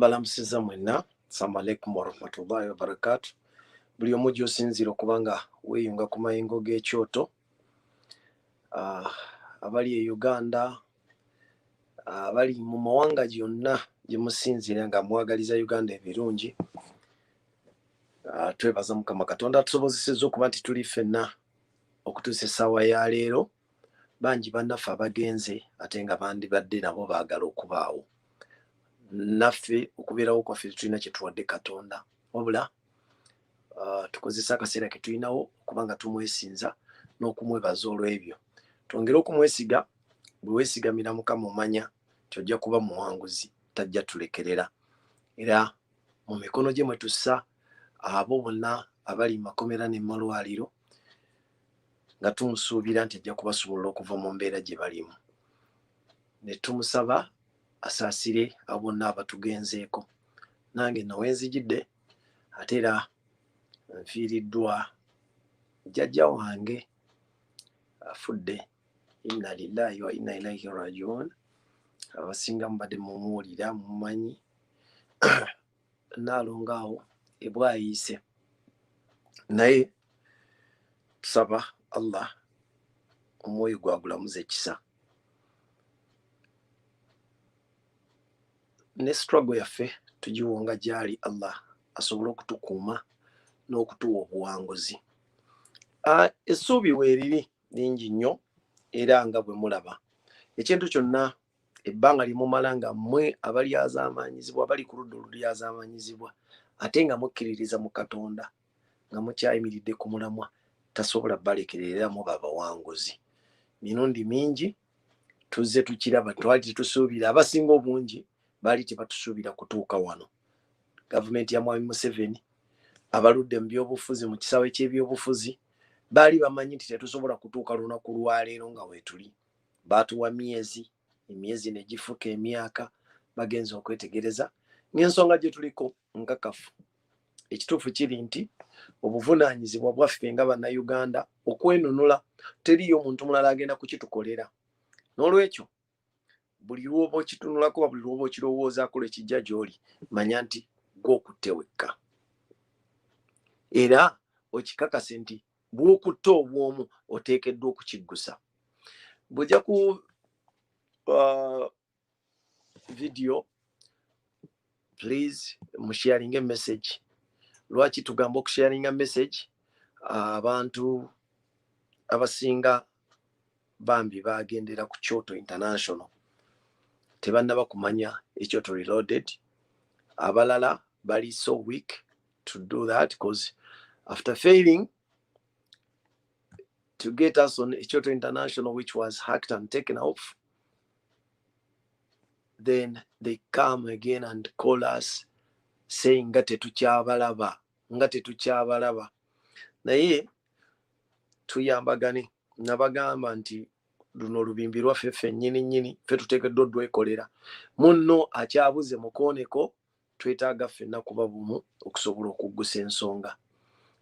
Mbalamusiza mwenna, assalamu alaikum warahmatullahi wabarakatuh. Buli omu gy'osinziira okubanga weeyunga ku mayengo g'ekyoto. Abali e Uganda, abali mu mawanga gyonna gye musinziira nga mwagaliza Uganda ebirungi. Twebaza Mukama Katonda atusobozesezza okuba nti tuli ffenna okutuusa essaawa ya leero. Bangi bannaffe abagenze ate nga bandibadde nabo baagala okubaawo. Naffe okubeerawo kwaffe tulina kye tuwadde Katonda, wabula tukozesa akaseera ke tulinawo okubanga tumwesinza n'okumwebaza olw'ebyo. Twongere okumwesiga, bwe weesigamira Mukama omanya tyojja kuba muwanguzi, tajja tulekerera. Era mu mikono gye mwe tussa abo bonna abali mu makomera ne mu malwaliro, nga tumusuubira nti ajja kubasobola okuva mu mbeera gye balimu. Ne tumusaba asaasire abo bonna abatugenzeeko. Nange nawenzijidde ate era nfiiriddwa jjajja wange afudde. Inna lillahi wa inna ilaihi rajiun. Abasinga mubadde mumuwulira mumanyi Naalongaawo ebwayiise, naye tusaba Allah omwoyo gwagulamuza ekisa. Ne struggle yaffe tugiwonga gyali Allah asobole okutukuuma n'okutuwa obuwanguzi. Essuubi weeriri lingi nnyo, era nga bwe mulaba ekintu kyonna ebbanga limumala nga mmwe abalyazaamanyizibwa bali ku ludda olulyazaamanyizibwa ate nga mukkiririza mu Katonda nga mukyayimiridde ku mulamwa, tasobola balekereramu babawanguzi. Mirundi mingi tuzze tukiraba, twali tetusuubira, abasinga obungi baali tebatusuubira kutuuka wano. Gavumenti ya Mwami Museveni, abaludde mu byobufuzi, mu kisaawe ky'ebyobufuzi, baali bamanyi nti tetusobola kutuuka lunaku lwaleero nga weetuli. Baatuwa emyezi ne gifuuka emyaka, bagenze okwetegereza ng'ensonga gye tuliko nkakafu. Ekituufu kiri nti obuvunaanyizibwa bwaffe nga bannayuganda okwenunula, teriyo omuntu mulala agenda kukitukolera. N'olwekyo buli lw'oba okitunulako, buli lw'oba okirowoozaako lwekijja gy'oli, manya nti gw'okutte wekka. Era okikakase nti bw'okutte obw'omu oteekeddwa okukiggusa. Bw'ojja ku video, please musharinge message. Lwaki tugamba okusharinga message? Abantu abasinga bambi bagendera ku Kyoto International tebannaba kumanya Kyoto Reloaded. Abalala bali so weak to do that because after failing to get us on Kyoto International, which was hacked and taken off, then they come again and call us saying nga tetukyabalaba. Naye tuyambagane, nabagamba nti luno olubimbi lwaffe ffe nnyini ffe tuteekeddwa odwekolera. Munno akyabuze mukooneko, twetaaga ffenna kuba bumu okusobola okuggusa ensonga.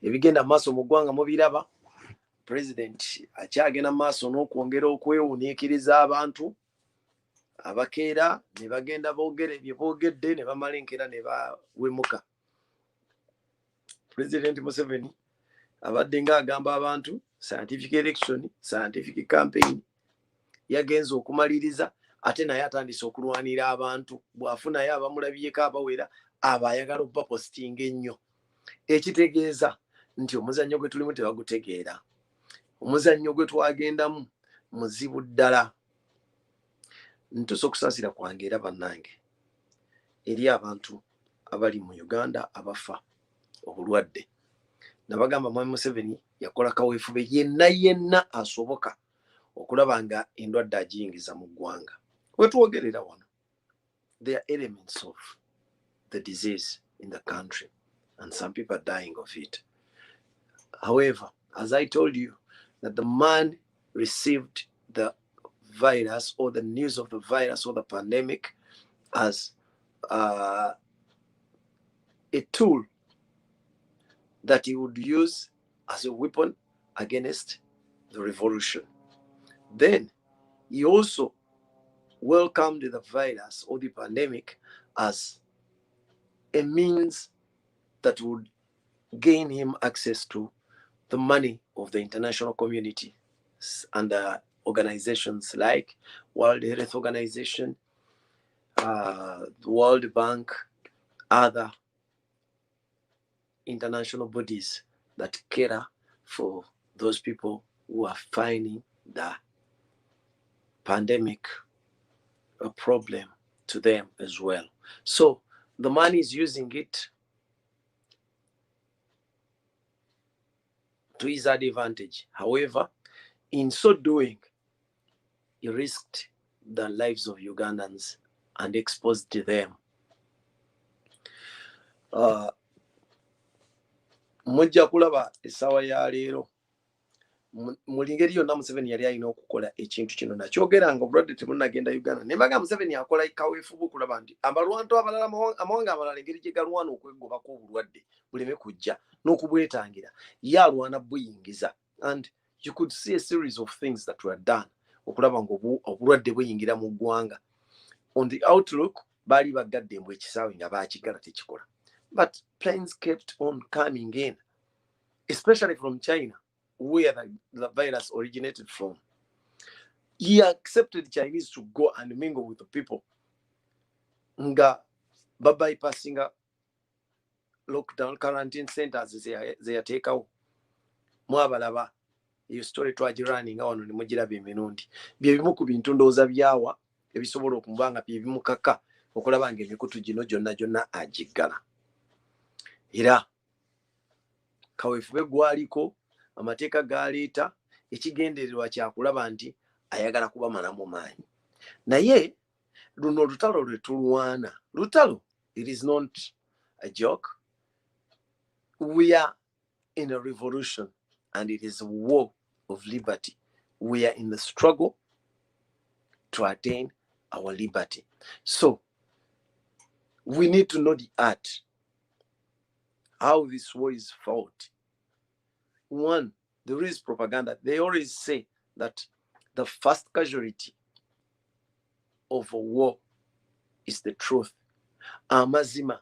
Ebigenda maaso mu ggwanga mubiraba. President akyagenda maaso n'okwongera okwewuniikiriza abantu abakeera ne bagenda boogere bye boogedde ne bamala enkeera ne bawemuka. President Museveni abadde ng'agamba abantu scientific election, scientific campaign, yagenze okumaliriza ate naye atandise okulwanira abantu bw'afunayo abamulabyeko abawera aba ayagala obapositinga ennyo ekitegeeza nti omuzannyo gwe tulimu tebagutegeera omuzannyo gwe twagendamu muzibu ddala ntusa okusaasira kwange era bannange eri abantu abali mu Uganda abafa obulwadde nabagamba Mwami Museveni yakola kaweefube yenna asoboka okulaba nga endwadde agiyingiza mu ggwanga wetwogerera wano there are elements of the disease in the country and some people are dying of it. However, as I told you that the man received the virus or the news of the virus or the pandemic as a tool that he would use as a weapon against the revolution. Then he also welcomed the virus or the pandemic as a means that would gain him access to the money of the international community and the organizations like World Health Organization, the World Bank, other international bodies that care for those people who are finding the pandemic a problem to them as well. So the man is using it to his advantage. However, in so doing, he risked the lives of Ugandans and exposed them. Mujja kulaba essaawa ya leero mu ngeri yonna Museveni yali alina okukola ekintu kino nakyogeranga obulwadde tebunnagenda Uganda ne mbaga Museveni akola kaweefube okulaba nti abalwantu abalala amawanga amalala engeri gye galwana okwegobako obulwadde buleme kujja n'okubwetangira ye alwana buyingiza. And you could see a series of things that were done okulaba nga obulwadde buyingira mu ggwanga. On the outlook baali bagadde embwa ekisaawe nga baakigala tekikola, but planes kept on coming in, especially from China, where the virus originated from. He accepted Chinese to go and mingle with the people. Nga bypassing lockdown quarantine centers they take out. Mwabalaba iyo story twagirani nga wano nimugiraba emirundi. Bye bimu ku bintu ndowooza byawa ebisobola okumubanga bye bimukaka okulaba nga emikutu gino gyonna agiggala. Era kaweefube gwaliko amateeka galeeta ekigendererwa kyakulaba nti ayagala kubamalamu maanyi. Naye luno olutalo lwe tulwana, lutalo, it is not a joke. We are in a revolution and it is a war of liberty. We are in the struggle to attain our liberty. So we need to know the art, how this war is fought. One, there is propaganda. They always say that the first casualty of a war is the truth. Amazima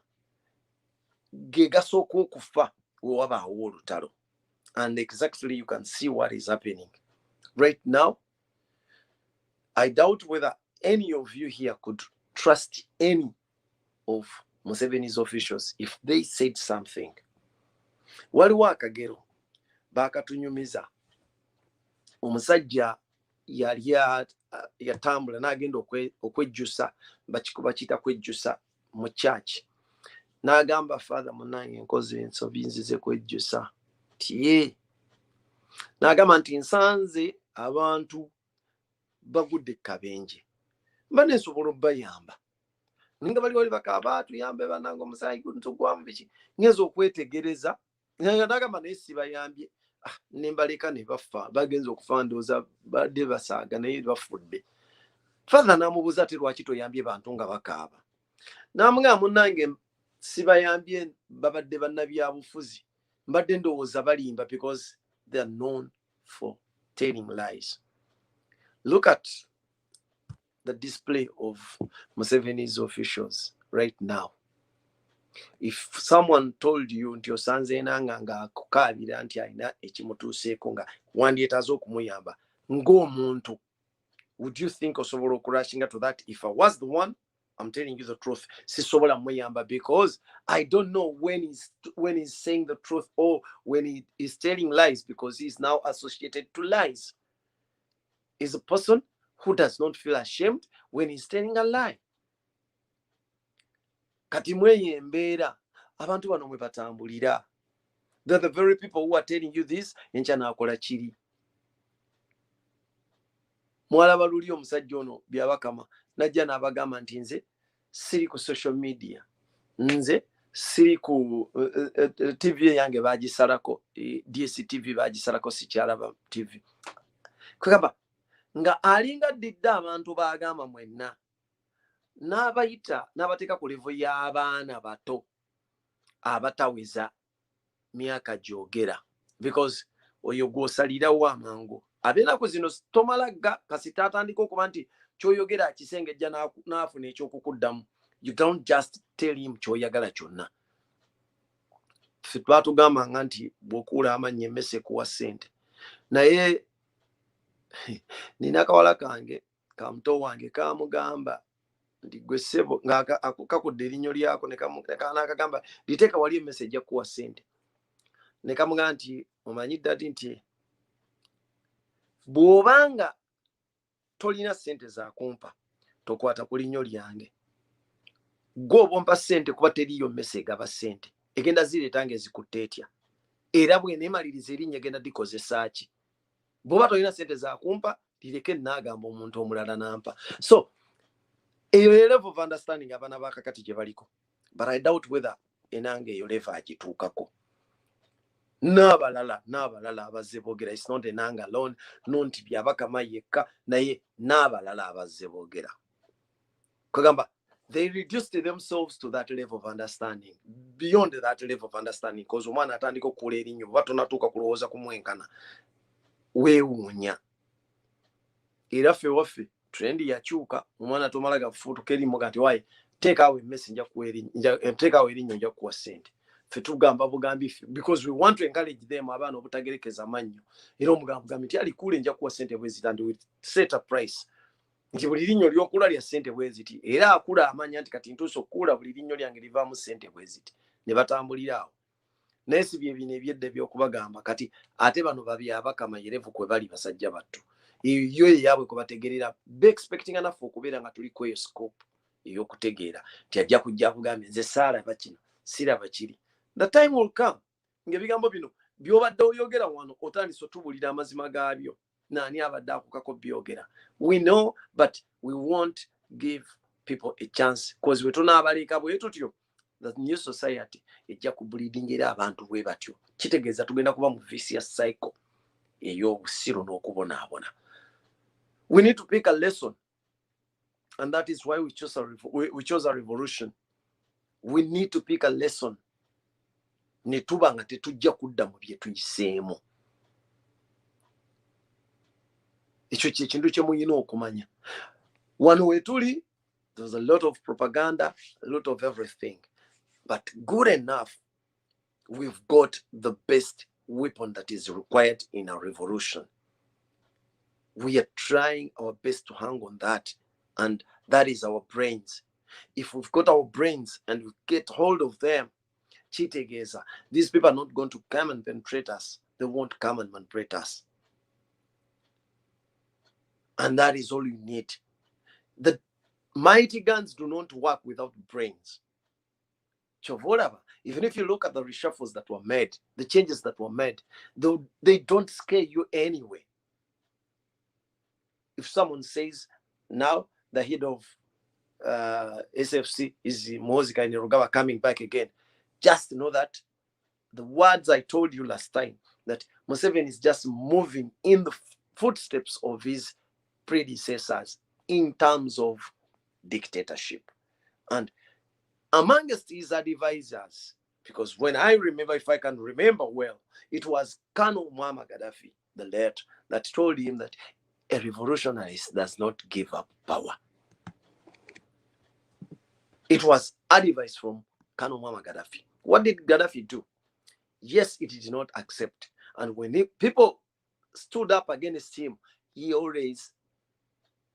gegasooka okufa wewabaawo olutalo. And exactly you can see what is happening right now. I doubt whether any of you here could trust any of Museveni's officials if they said something. Waliwo akagero bakatunyumiza omusajja yali yatambula n'agenda okwejjusa bakiyita kwejjusa mu church n'agamba father munange nkoze ensobi nzize kwejjusa tiye n'agamba nti nsanze abantu bagudde kabenje mba nesobola obbayamba ninga bali wali bakaba tuyambe bananga omusaayi guntugwamu biki ngeze okwetegereza n'agamba naye sibayambye nembaleka ne bafa bagenza okufa ndooza badde basaaga naye bafudde. Father n'amubuuza ati lwaki toyambye bantu nga bakaaba n'amugamba munnange sibayambye babadde bannabyabufuzi mbadde ndowooza balimba because they are known for telling lies. Look at the display of Museveni's officials right now. If someone told you nti osanze nanga nga kukaabira nti alina ekimutuuseeko nga wandyetaaze okumuyamba ng'omuntu would you think osobola okurashinga to that? If I was the one, I'm telling you the truth, sisobola mweyamba, because I don't know when he's saying the truth or when he is telling lies, because he's now associated to lies. Is a person who does not feel ashamed when he's telling a lie. Kati mweyembeera abantu bano mwe batambulira. They're the very people who are telling you this, enkya naakola kiri. Mwalaba luli omusajja ono byabakama najja n'abagamba nti nze siri ku social media, nze siri ku TV yange bagisalako, DSTV bagisalako, sikyalaba TV. Kwegamba nga alinga ddidde abantu baagamba mwenna n'abayita n'abateeka ku levo y'abaana bato abataweza myaka gyogera, because oyo gwosalirawo amangu. Ab'ennaku zino tomalaga kasita atandika okuba nti kyoyogera akisengejja n'afuna ekyokukuddamu. You don't just tell him kyoyagala kyonna. Ffe twatugambanga nti bw'okuula amannya emmese kuwa ssente. Naye nina akawala kange kamuto wange kamugamba nti gwe ssebo kakudde erinnyo lyako, n'akagamba liteeka wali emmese ejja kuwa ssente. Ne kamugamba nti omanyi ddati nti bw'obanga tolina ssente za kumpa tokwata ku linnyo lyange. Gwe obompa ssente kuba teriyo mmese egaba ssente, egenda zireetanga ezikutte etya, era bw'eneemaliriza erinnya egenda dikozesa ki? Bw'oba tolina ssente za kumpa lireke naagamba omuntu omulala nampa. So eyo level of understanding abaana bakakati gye baliko, but I doubt whether enange eyo level agituukako. N'abalala abazze boogera, it's not enanga alone, nonti byabakama yekka, naye n'abalala abazze boogera. Kugamba they reduced themselves to that level of understanding, beyond that level of understanding, because omwana atandika okukula erinnyo oba tonatuuka kulowooza kumwenkana weewuunya. Era ffe waffe trend yakyuka, omwana tomala gafuutuka erinnyo kati wayi teekaawo emmesi teekaawo erinnyo nja kuwa ssente. Ffe tugamba bugambi ffe because we want to encourage them abaana obutagerekeza amannyo. Era omugambo nti alikuule nja kuwa ssente bwe ziti, and we set a price. Nti buli linnyo ly'okula lya ssente bwe ziti, era akula amanya nti kati ntuuse okukuula buli linnyo lyange livaamu ssente bwe ziti. Ne batambulira awo. Naye si bye bino ebyedda by'okubagamba kati ate bano babyabakama yerevu kwe bali basajja battu. Eyo yaabwe kwe bategerera, be expecting naffe okubeera nga tuli kweyo scope ey'okutegeera nti ajja kujja kugambye nze saalaba kino siraba kiri. The time will come ng'ebigambo bino by'obadde oyogera wano otandise otubulira amazima gaabyo. Naani abadde akukako byogera? We know, but we won't give people a chance, because we tunaabaleka bwe tutyo, the new society ejja kubulidinga era abantu bwe batyo. Kitegeeza tugenda kuba mu vicious cycle ey'obusiru n'okubonaabona. We need to pick a lesson, and that is why we chose a revolution. We need to pick a lesson. Ne tuba nga tetujja kudda mu bye tuyiseemu. Ekyo ky'ekintu kye muyina okumanya. Wano we tuli, there's a lot of propaganda, a lot of everything. But good enough, we've got the best weapon that is required in a revolution. We are trying our best to hang on that, and that is our brains. If we've got our brains and we get hold of them, Chitegeza, these people are not going to come and penetrate us. They won't come and penetrate us. And that is all you need. The mighty guns do not work without brains. Even if you look at the reshuffles that were made, the changes that were made, they don't scare you anyway. If someone says now the head of SFC is Mozika and Rugaba coming back again, just know that the words I told you last time, that Museveni is just moving in the footsteps of his predecessors in terms of dictatorship. And amongst his advisors, because when I remember, if I can remember well, it was Colonel Muammar Gaddafi, the late, that told him that a revolutionist does not give up power. It was advice from Colonel Muammar Gaddafi. What did Gaddafi do? Yes, it did not accept. And when people stood up against him, he always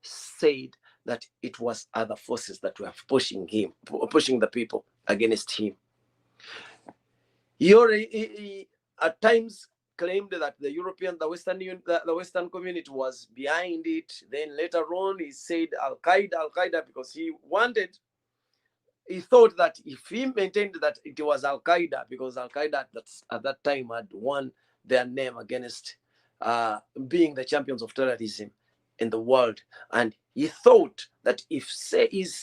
said that it was other forces that were pushing the people against him. He already at times claimed that the Western community was behind it. Then later on, he said Al Qaeda, because he thought that if he maintained that it was Al Qaeda, because Al Qaeda at that time had won their name against being the champions of terrorism in the world, and he thought that if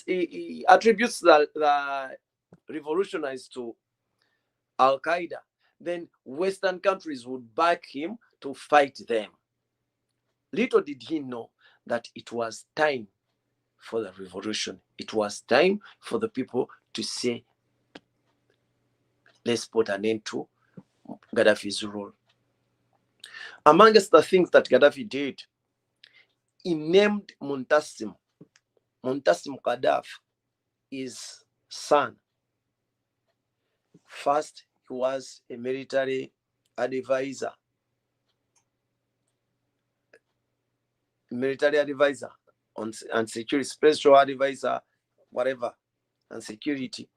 he attributes the revolutionaries to Al Qaeda, then Western countries would back him to fight them. Little did he know that it was time for the revolution. It was time for the people to say, let's put an end to Gaddafi's rule. Amongst the things that Gaddafi did, he named Muntasim Gaddafi, his son. First, he was a military advisor. On security, special advisor, whatever, and security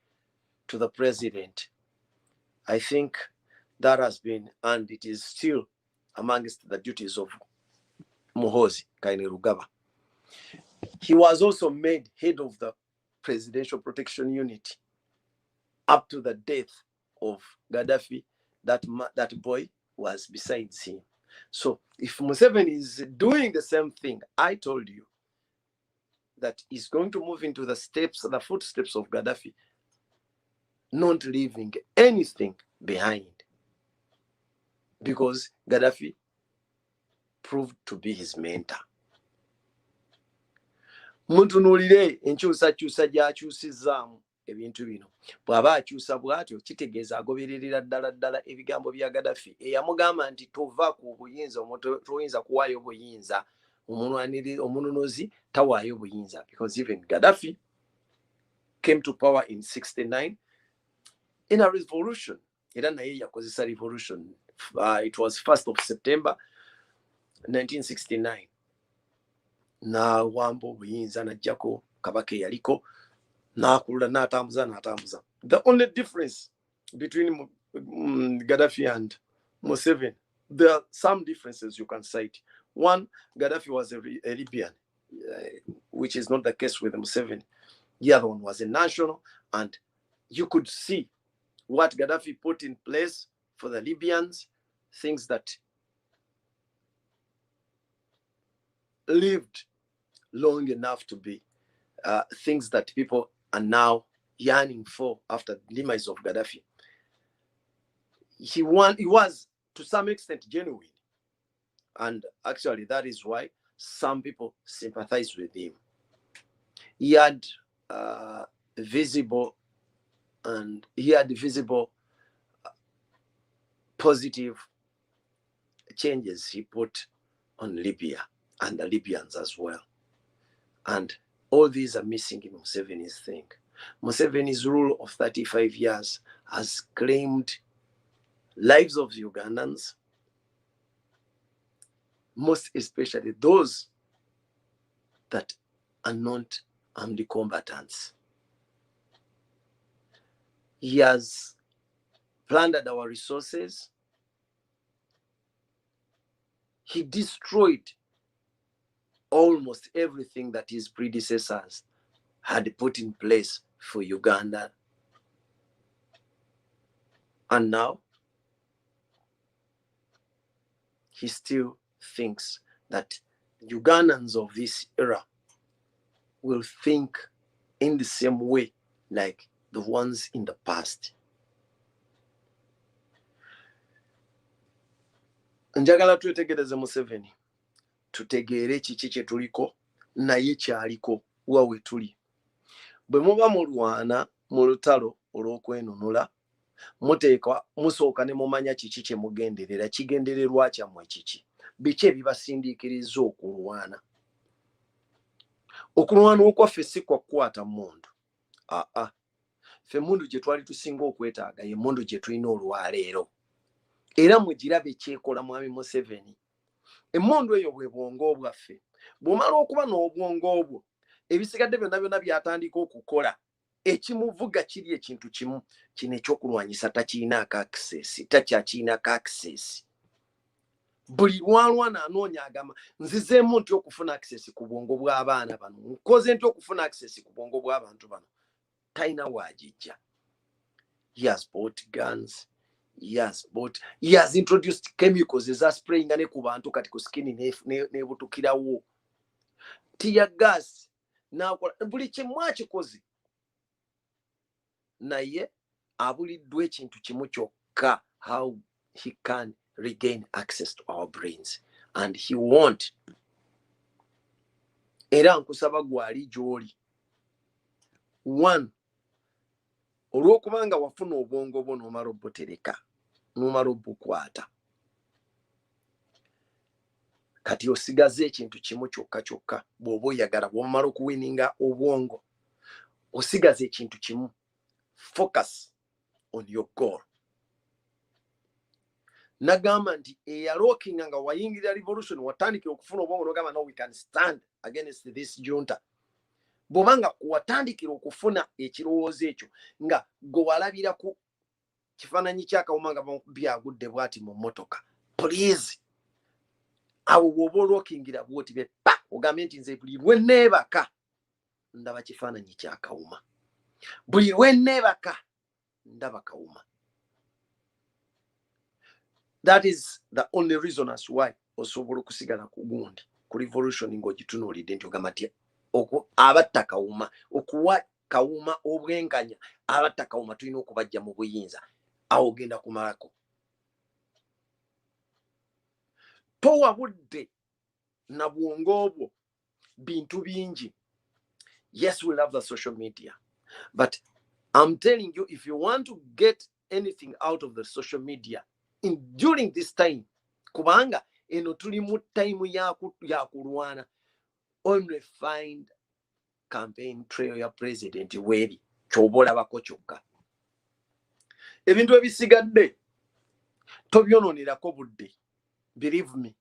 to the president. I think that has been, and it is still amongst the duties of Muhoozi Kainerugaba. He was also made head of the Presidential Protection Unit up to the death of Gaddafi. That boy was besides him. So if Museveni is doing the same thing, I told you that he's going to move into the footsteps of Gaddafi, not leaving anything behind, because Gaddafi proved to be his mentor. Muntunulire enkyusakyusa gy'akyusizaamu ebintu bino. Bw'aba akyusa bw'atyo kitegeeza agobererera ddala ebigambo bya Gaddafi eyamugamba nti tova ku buyinza, toyinza kuwaayo buyinza, omununuzi tawaayo buyinza, because even Gaddafi came to power in 1969 in a revolution. Era naye yakozesa revolution. It was 1st of September 1969. Na wambo buyinza najjako kabaka yaliko nakulula natambuza. The only difference between Gaddafi and Museveni, there are some differences you can cite. One, Gaddafi was a Libyan, which is not the case with Museveni. The other one was a national, and you could see what Gaddafi put in place for the Libyans, things that lived long enough to be things that people are now yearning for after the demise of Gaddafi. He was to some extent genuine, and actually that is why some people sympathize with him. He had visible positive changes he put on Libya and the Libyans as well. And all these are missing in Museveni's thing. Museveni's rule of 35 years has claimed lives of Ugandans, most especially those that are not armed combatants. He has plundered our resources. He destroyed almost everything that his predecessors had put in place for Uganda. And now, he still thinks that Ugandans of this era will think in the same way like the ones in the past. Njagala twetegereze Museveni. Tutegeere kiki kye tuliko naye kyaliko wawe tuli. Bwe muba mulwana mu lutalo olw'okwenunula, musooka ne mumanya kiki kye mugenderera, kigendererwa kyammwe kiki, biki ebibasindiikiriza okulwana. Okulwana okwaffe si kwa kukwata mmundu. Ffe emmundu gye twali tusinga okwetaaga ye emmundu gye tulina olwaleero. Era mugirabe kyekola mwami Museveni. Emmundu eyo bwe bwongo bwaffe, bw'omala okuba n'obwongo obwo ebisigadde byonna byatandika okukola ekimuvuga kiri ekintu kimu kino ekyokulwanyisa takiinaako access takyakiinako access buli lwalwana anoonya agamba nzizeemu nti okufuna access ku bwongo bw'abaana bano nkoze nti okufuna access ku bwongo bw'abantu bano talina waagijja. He has bought guns. He has introduced chemicals ezasprayinga ne ku bantu kati ku skin nebutukirawo tear gas nakola buli kimu akikoze naye abuliddwa ekintu kimu kyokka how he can regain access to our brains and he won't. Era nkusaba gwali gy'oli one olw'okubanga wafuna obwongo bwo n'omala obutereka n'omala obukwata kati osigaze ekintu kimu kyokka bw'oba oyagala bw'omala okuwininga obwongo osigaze ekintu kimu. Focus on your goal. Nagamba nti eyalookinga nga wayingirira revolution watandikira okufuna obwongo n'ogamba no we can stand against this junta. Bw'obanga watandikira okufuna ekirowoozo ekyo nga gwe walabira ku kifaananyi ky'akawuma nga byagudde bw'ati mu mmotoka, please awo bw'oba olookingira bw'oti pa ogambe nti nze buli lwe neebaka ndaba kifaananyi ky'akawuma, buli lwe neebaka ndaba kawuma. That is the only reason as why osobola okusigala ku gundi ku revolution ng'ogitunuulidde nti ogamba nti abatta kawuma okuwa kawuma obwenkanya abatta kawuma tulina okubajja mu buyinza awo ogenda kumalako. Towabudde na bwongo obwo bintu bingi. Yes, we love the social media, but I'm telling you, if you want to get anything out of the social media during this time, kubanga eno tuli mu time ya kulwana, only find campaign trail ya president weri chobola bako kyokka. Ebintu ebisigadde tobyononerako budde. Believe me,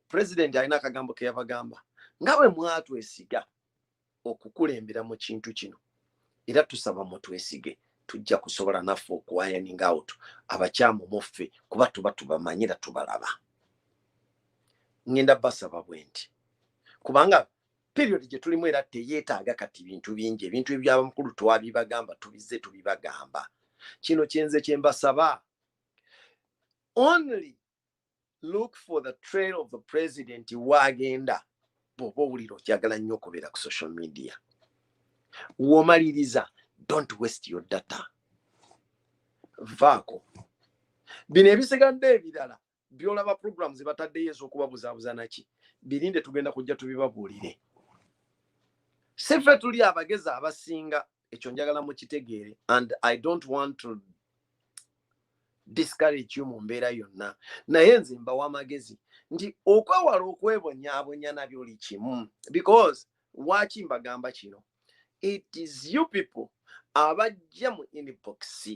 president alina akagambo ke yabagamba ngawe mwatwesiga okukulembera mu kintu kino era tusaba mutwesige tujja kusobola naffe okuwayaninga out abakyamu muffe kuba tuba tubamanyira tubalaba. Ngenda basaba bwenti kubanga period gye tulimu era teyeetaaga kati bintu bingi, ebintu ebyabamukulu twabibagamba tubize tubibagamba. Kino kyenze kyembasaba, only look for the trail of the president wagenda bw'oba owulira okyagala nnyo okubeera ku social media. Womaliriza, don't waste your data. Vaako bino ebisigadde ebirala byolaba programs bataddeyo ez'okubabuzaabuza naki birinde tugenda kujja tubibabuulire. Siffe tuli abagezi abasinga, ekyo njagala mukitegeere, and I don't want to discourage you mu mbeera yonna, naye nze mbawa amagezi nti okwewala okwebonyaabonya nabyo oli kimu, because waki mbagamba kino, it is you people abajja mu inbox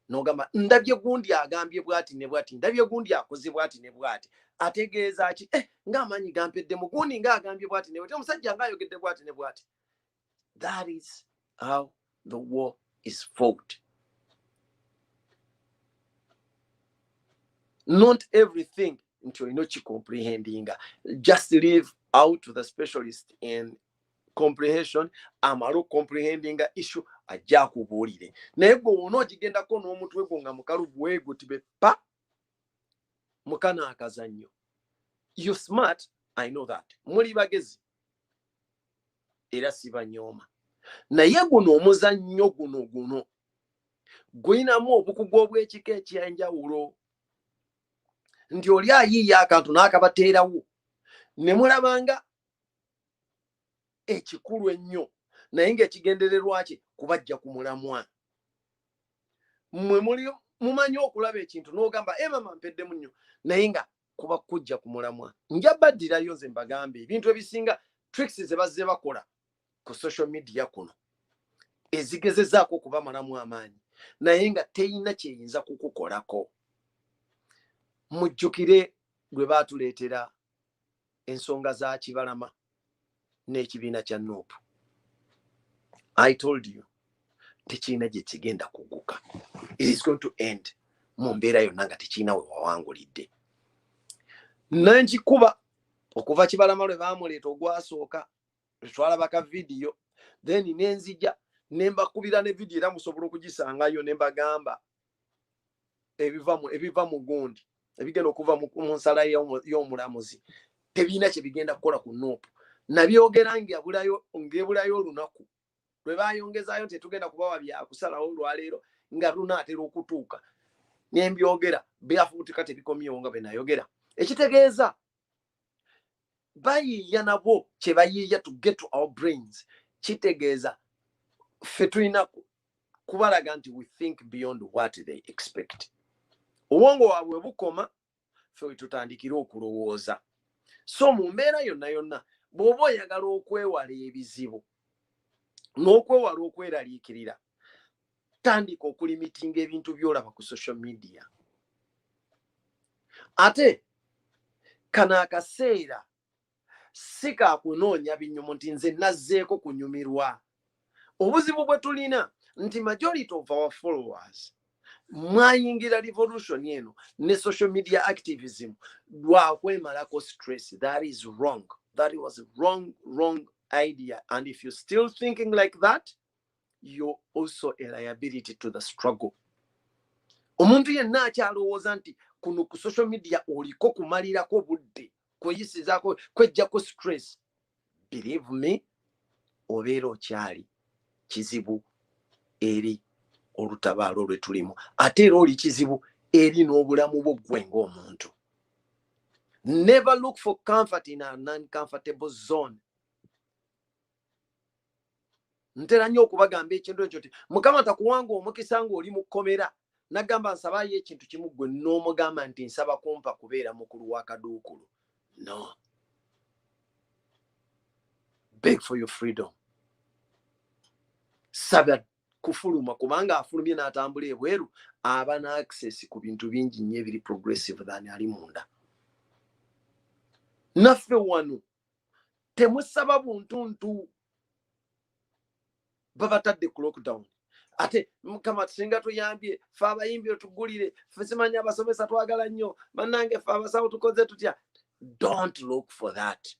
n'ogamba ndabye gundi agambye bwati ne bwati, ndabye gundi akoze bwati ne bwati, ategeeza ki ng'amaanyi gampedde mu gundi ng'agambye bwati ne bwati, omusajja ng'ayogedde bwati ne bwati. That is how the war is fought. Not everything until you know comprehending. Just leave out to the specialist in comprehension. Amaro comprehending issue ajja kubuulire. Naye gwe onoogigendako n'omutwe gwo nga mukalubu weego tibe pa mukana akazannyo. You smart, I know that. Muli bagezi era sibanyooma. Naye guno omuzannyo guno guyinamu obukugu obw'ekika ekyenjawulo. Nti oli ayiiya akantu n'akabateerawo ne mulabanga ekikulu ennyo naye ng'ekigendererwa kye kubajja ku mulamwa. Mmwe mumanyi okulaba ekintu n'ogamba mama mpeddemu nnyo naye nga kuba kujja ku mulamwa. Nja baddirayo nze mbagambe ebintu ebisinga tricks ze bazze bakola ku social media kuno ezigezezaako okuba malamu amaanyi naye nga teyina kyeyinza kukukolako. Mujjukire gwe baatuleetera ensonga za Kibalama n'ekibiina kya Nuupu. I told you, tekiina gye kigenda kuguka. It is going to end mu mbeera yonna nga tekiina we wawangulidde. Nankikuba okuva Kibalama lwe baamuleeta ogwasooka twalabaka vidiyo, then nenzija nembakubira ne vidiyo era musobola okugisangayo nembagamba ebiva mu gundi ebigenda okuva mu nsala y'omulamuzi tebiina kye bigenda kukola ku Nuupu. Nabyogera ng'ebulayo olunaku lwe baayongezaayo tetugenda kubawa byakusalawo olwaleero nga lunaatera okutuuka. Nembyogera byafuutika tebikomyewo nga bwe nayogera. Ekitegeeza bayiiya nabo kye bayiiya to get to our brains. Kitegeeza ffe tulina kubalaga nti we think beyond what they expect. Obwongo waabwe bukoma, ffe tutandikira okulowooza. So mu mbeera yonna bw'oba oyagala okwewala ebizibu n'okwewala okweraliikirira, tandika okulimitinga ebintu by'olaba ku social media. Ate kano akaseera si kakunoonya binyumu nti nze nazzeeko kunyumirwa. Obuzibu bwe tulina nti majority of our followers mwayingira revolution eno ne social media activism lwakwemalako stress. That is wrong. That was a wrong idea. And if you're still thinking like that, you're also a liability to the struggle. Omuntu yenna akyalowooza nti kuno ku social media oliko kumalirako budde kweyisizaako kwejjako stress, believe me, obeera okyali kizibu eri olutabaalo lwe tulimu, ate era oli kizibu eri n'obulamu bwo ggwe ng'omuntu. Never look for comfort in an uncomfortable zone. Ntera nnyo okubagamba ekintu ekyo nti Mukama takuwanga omukisa ng'oli mu kkomera nagamba nsabayo ekintu kimu ggwe n'omugamba nti nsaba kumpa kubeera mukulu wa kaduukulu. No. Beg for your freedom. Saba kufuluma kubanga afulumye n'atambula ebweru aba na access ku bintu bingi nnyo ebiri progressive than ali munda. Naffe wano temusaba buntuntu babatadde ku lockdown. Ate Mukama singa tuyambye ffe abayimbi otugulire ffe simanya abasomesa twagala nnyo bannange ffe abasawo tukoze tutya. Don't look for that.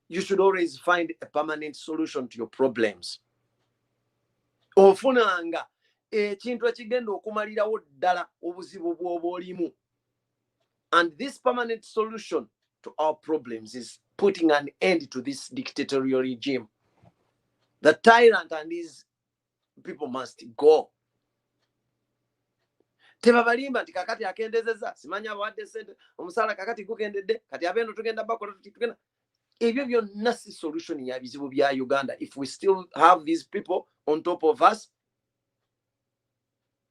You should always find a permanent solution to your problems. Ofunanga ekintu ekigenda okumalirawo ddala obuzibu bw'oba olimu. And this permanent solution to our problems is putting an end to this dictatorial regime. The tyrant and his people must go. Tebabalimba nti kakati akendezeza simanya abawadde sente omusala kakati gukendedde kati abeno tugenda bakola tutugenda. Ebyo byonna si solution ya bizibu bya Uganda. If we still have these people on top of us,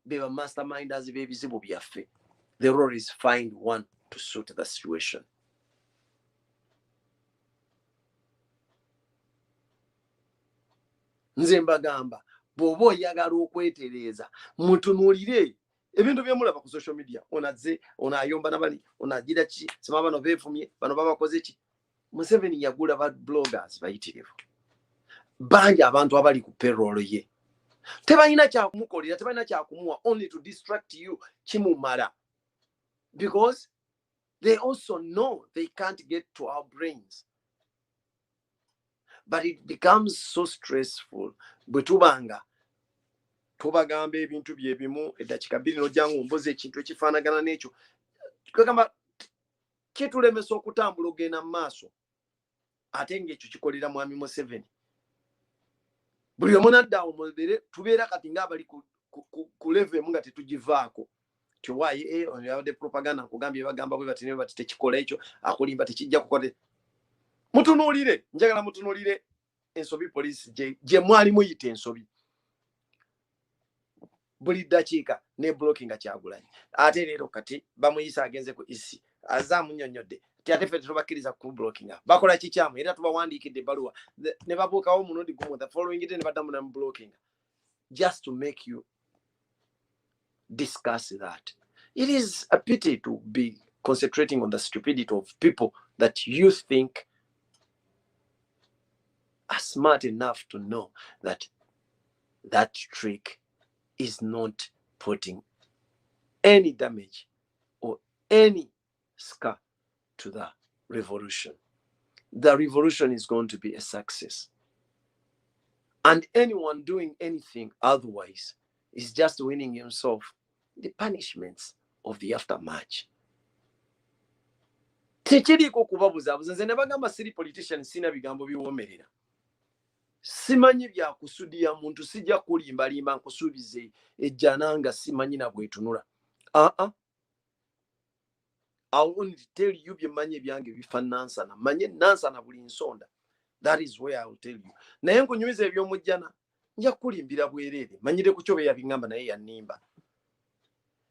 they were masterminders b'ebizibu byaffe. They'll always find one to suit the situation. Nze mbagamba bw'oba oyagala okwetereeza mutunuulire ebintu byemulaba ku social media. Onazze onayomba nabali onagira ki sima bano beefumye bano babakoze ki. Museveni yagula ba bloggers bayitirivu bangi abantu abali ku payroll ye. Tebalina kya kumukolera, tebalina kya kumuwa, only to distract you kimumala, because they also know they can't get to our brains. But it becomes so stressful. Bwe tubanga tubagamba ebintu byebimu eddakika bbiri n'ojjanga omboza ekintu ekifaanagana n'ekyo twegamba kitulemesa okutambula ogenda mu maaso, ate ng'ekyo kikolera mwami Museveni. Buli omu nadda omubere tubeera kati ng'abali ku level emu nga tetugivaako. Tiwaayi yabadde propaganda nkugambye bagamba bwe bati ne bati tekikola ekyo akulimba tekijja kukola. Mutunuulire, njagala mutunuulire ensobi poliisi gye mwali muyita ensobi. Buli ddakiika ne blockinga Kyagulanyi. Ate leero kati bamuyisa agenze ku isi azaamu nnyonnyodde ti ate ffe tetubakkiriza ku blockinga. Bakola kikyamu era tubawandiikidde ebbaluwa ne babuukawo omulundi gumu, the following day ne baddamu ne blockinga, just to make you discuss that. It is a pity to be concentrating on the stupidity of people that you think are smart enough to know that that trick is not putting any damage or any scar to the revolution. The revolution is going to be a success. And anyone doing anything otherwise is just winning himself the punishments of the aftermath. Tekiriko kubabuzabuza nze ne bagamba siri politician sina bigambo biwomerera. Simanyi bya kusudia muntu sijja kulimbalimba nkusubize ejjananga simanyi na bwetunula. I'll only tell you byemanyi byange bifa nansana. Manye nansana buli nsonda. That is where I will tell you. Naye nkunyumiza ebyomujjana nja kulimbira bwerere. Manyire ku kyo yabingamba naye yanimba.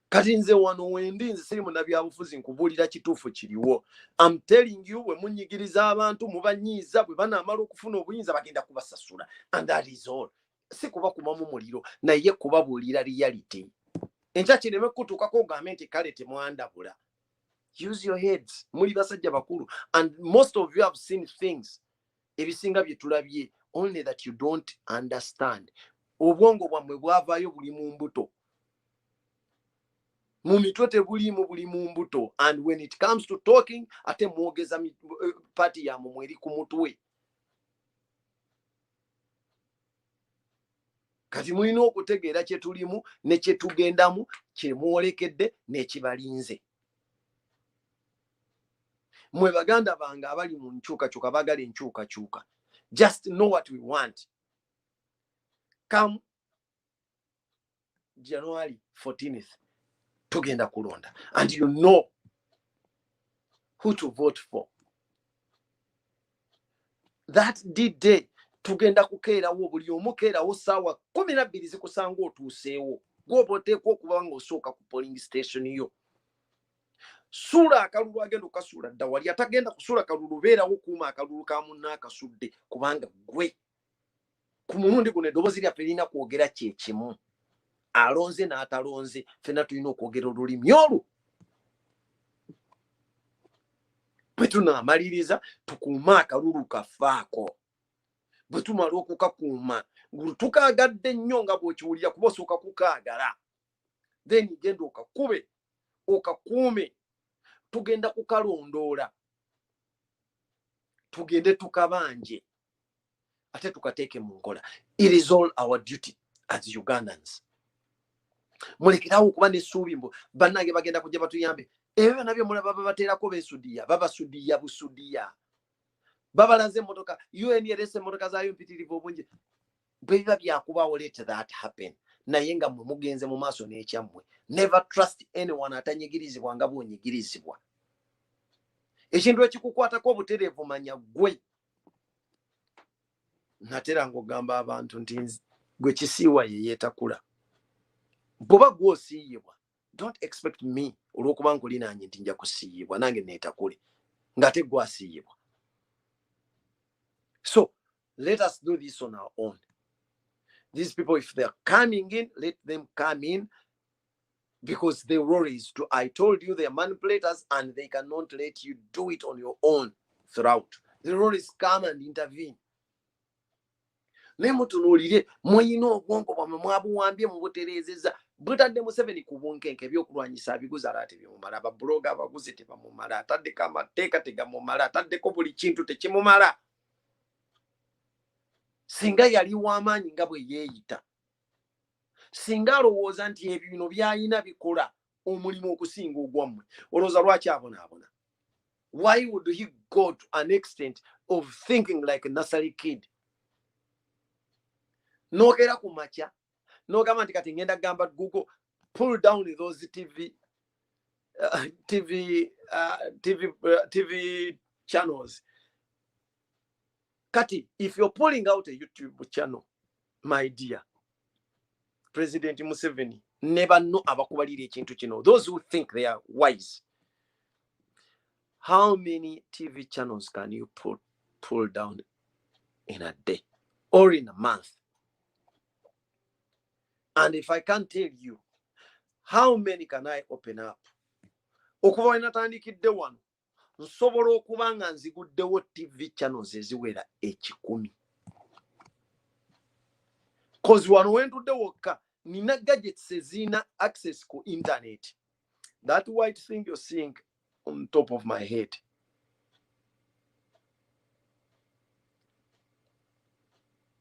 Kati nze wano wendi nze siri munabyabufuzi nkubulira kituufu kiriwo. I'm telling you we munyigiriza abantu mubanyiiza bwe banaamala okufuna obuyinza bagenda kubasasula. And that is all. Si kuba kumamu muliro naye kubabuulira reality. Enkya kireme kutuukako ogambe nti kale temwandabula. Use your heads. Muli basajja bakulu. And most of you have seen things. Ebisinga bye tulabye. Only that you don't understand. Obwongo bwammwe bwavaayo buli mu mbuto. Mu mitwe tebuliimu buli mu mbuto. And when it comes to talking, ate mwogeza party ya mweri ku mutwe. Kati mulina okutegeera kye tulimu ne kye tugendamu kye mwolekedde n'ekibalinze. Mwe baganda bange abali mu nkyukakyuka bagala enkyukakyuka. Just know what we want. Come January 14th, tugenda kulonda. And you know who to vote for. That day, tugenda kukeerawo buli omu keerawo ssaawa 12 zikusanga otuuseewo. Gw'oboteeka okuba ng'osooka ku polling station yo. Sula akalulu agenda okasuula dda wali atagenda kusuula kalulu beerawo kuuma akalulu ka munna akasudde kubanga gwe ku mulundi guno eddoboozi lyaffe lirina kwogera kyekimu. Alonze n'atalonze ffenna tulina okwogera olulimi olwo. Bwe tunaamaliriza tukuuma akalulu kaffaako. Bwe tumala okukakuuma tukaagadde nnyo nga bw'okiwulira kuba osooka kukaagala. Then genda okakube okakuume. Tugenda kukalondoola. Tugende tukabanje. Ate tukateeke mu nkola. It is all our duty as Ugandans. Mulekerawo okuba n'essuubi mbu bannange bagenda kujja batuyambe. Ebyo nabyo mulaba babateerako beesudiya. Babasudiya busudiya. Babalaze emmotoka. UN erese emmotoka zaayo mpitirivu obungi. Bwe biba byakubaawo let that happen. Naye nga mmwe mugenze mu maaso n'ekyammwe. Never trust anyone atanyigirizibwa nga bw'onyigirizibwa. Ekintu ekikukwatako obutereevu manya gwe. Natera ng'ogamba abantu nti gwe kisiiwa ye yeetakula. Bw'oba gw'osiiyibwa, don't expect me olw'okuba nkulinaanye nti nja kusiiyibwa nange neetakule ng'ate gw'asiiyibwa. So let us do this on our own. These people, if they're coming in, let them come in. Because the role is to, I told you, they are manipulators and they cannot let you do it on your own throughout. The role is come and intervene. Nemutunuulire muyina obwongo bwammwe mwabuwambye mubutereezezza. Butadde Museveni ku bunkenke ebyokulwanyisa abiguza ala tebimumala. Ababulooga abaguzi tebamumala. Ataddeko amateeka tegamumala. Ataddeko buli kintu tekimumala. Singa yali w'amaanyi nga bwe yeeyita. Singa alowooza nti ebyo bino by'ayina bikola omulimu okusinga ogwammwe. Olowooza lwaki abonaabona? Why would he go to an extent of thinking like a nursery kid? Noogera ku makya n'ogamba nti kati ngenda gamba Google pull down those TV channels. Kati if you're pulling out a YouTube channel, my dear, President Museveni never know abakubalira ekintu kino. Those who think they are wise. How many TV channels can you pull down in a day or in a month? And if I can't tell you, how many can I open up? Okuva inatandikidde wano nsobola okuba nga nziguddewo TV channels eziwera 10. Cause wano wentudde wokka nina gadgets ezina access ku internet. That white thing you're seeing on top of my head,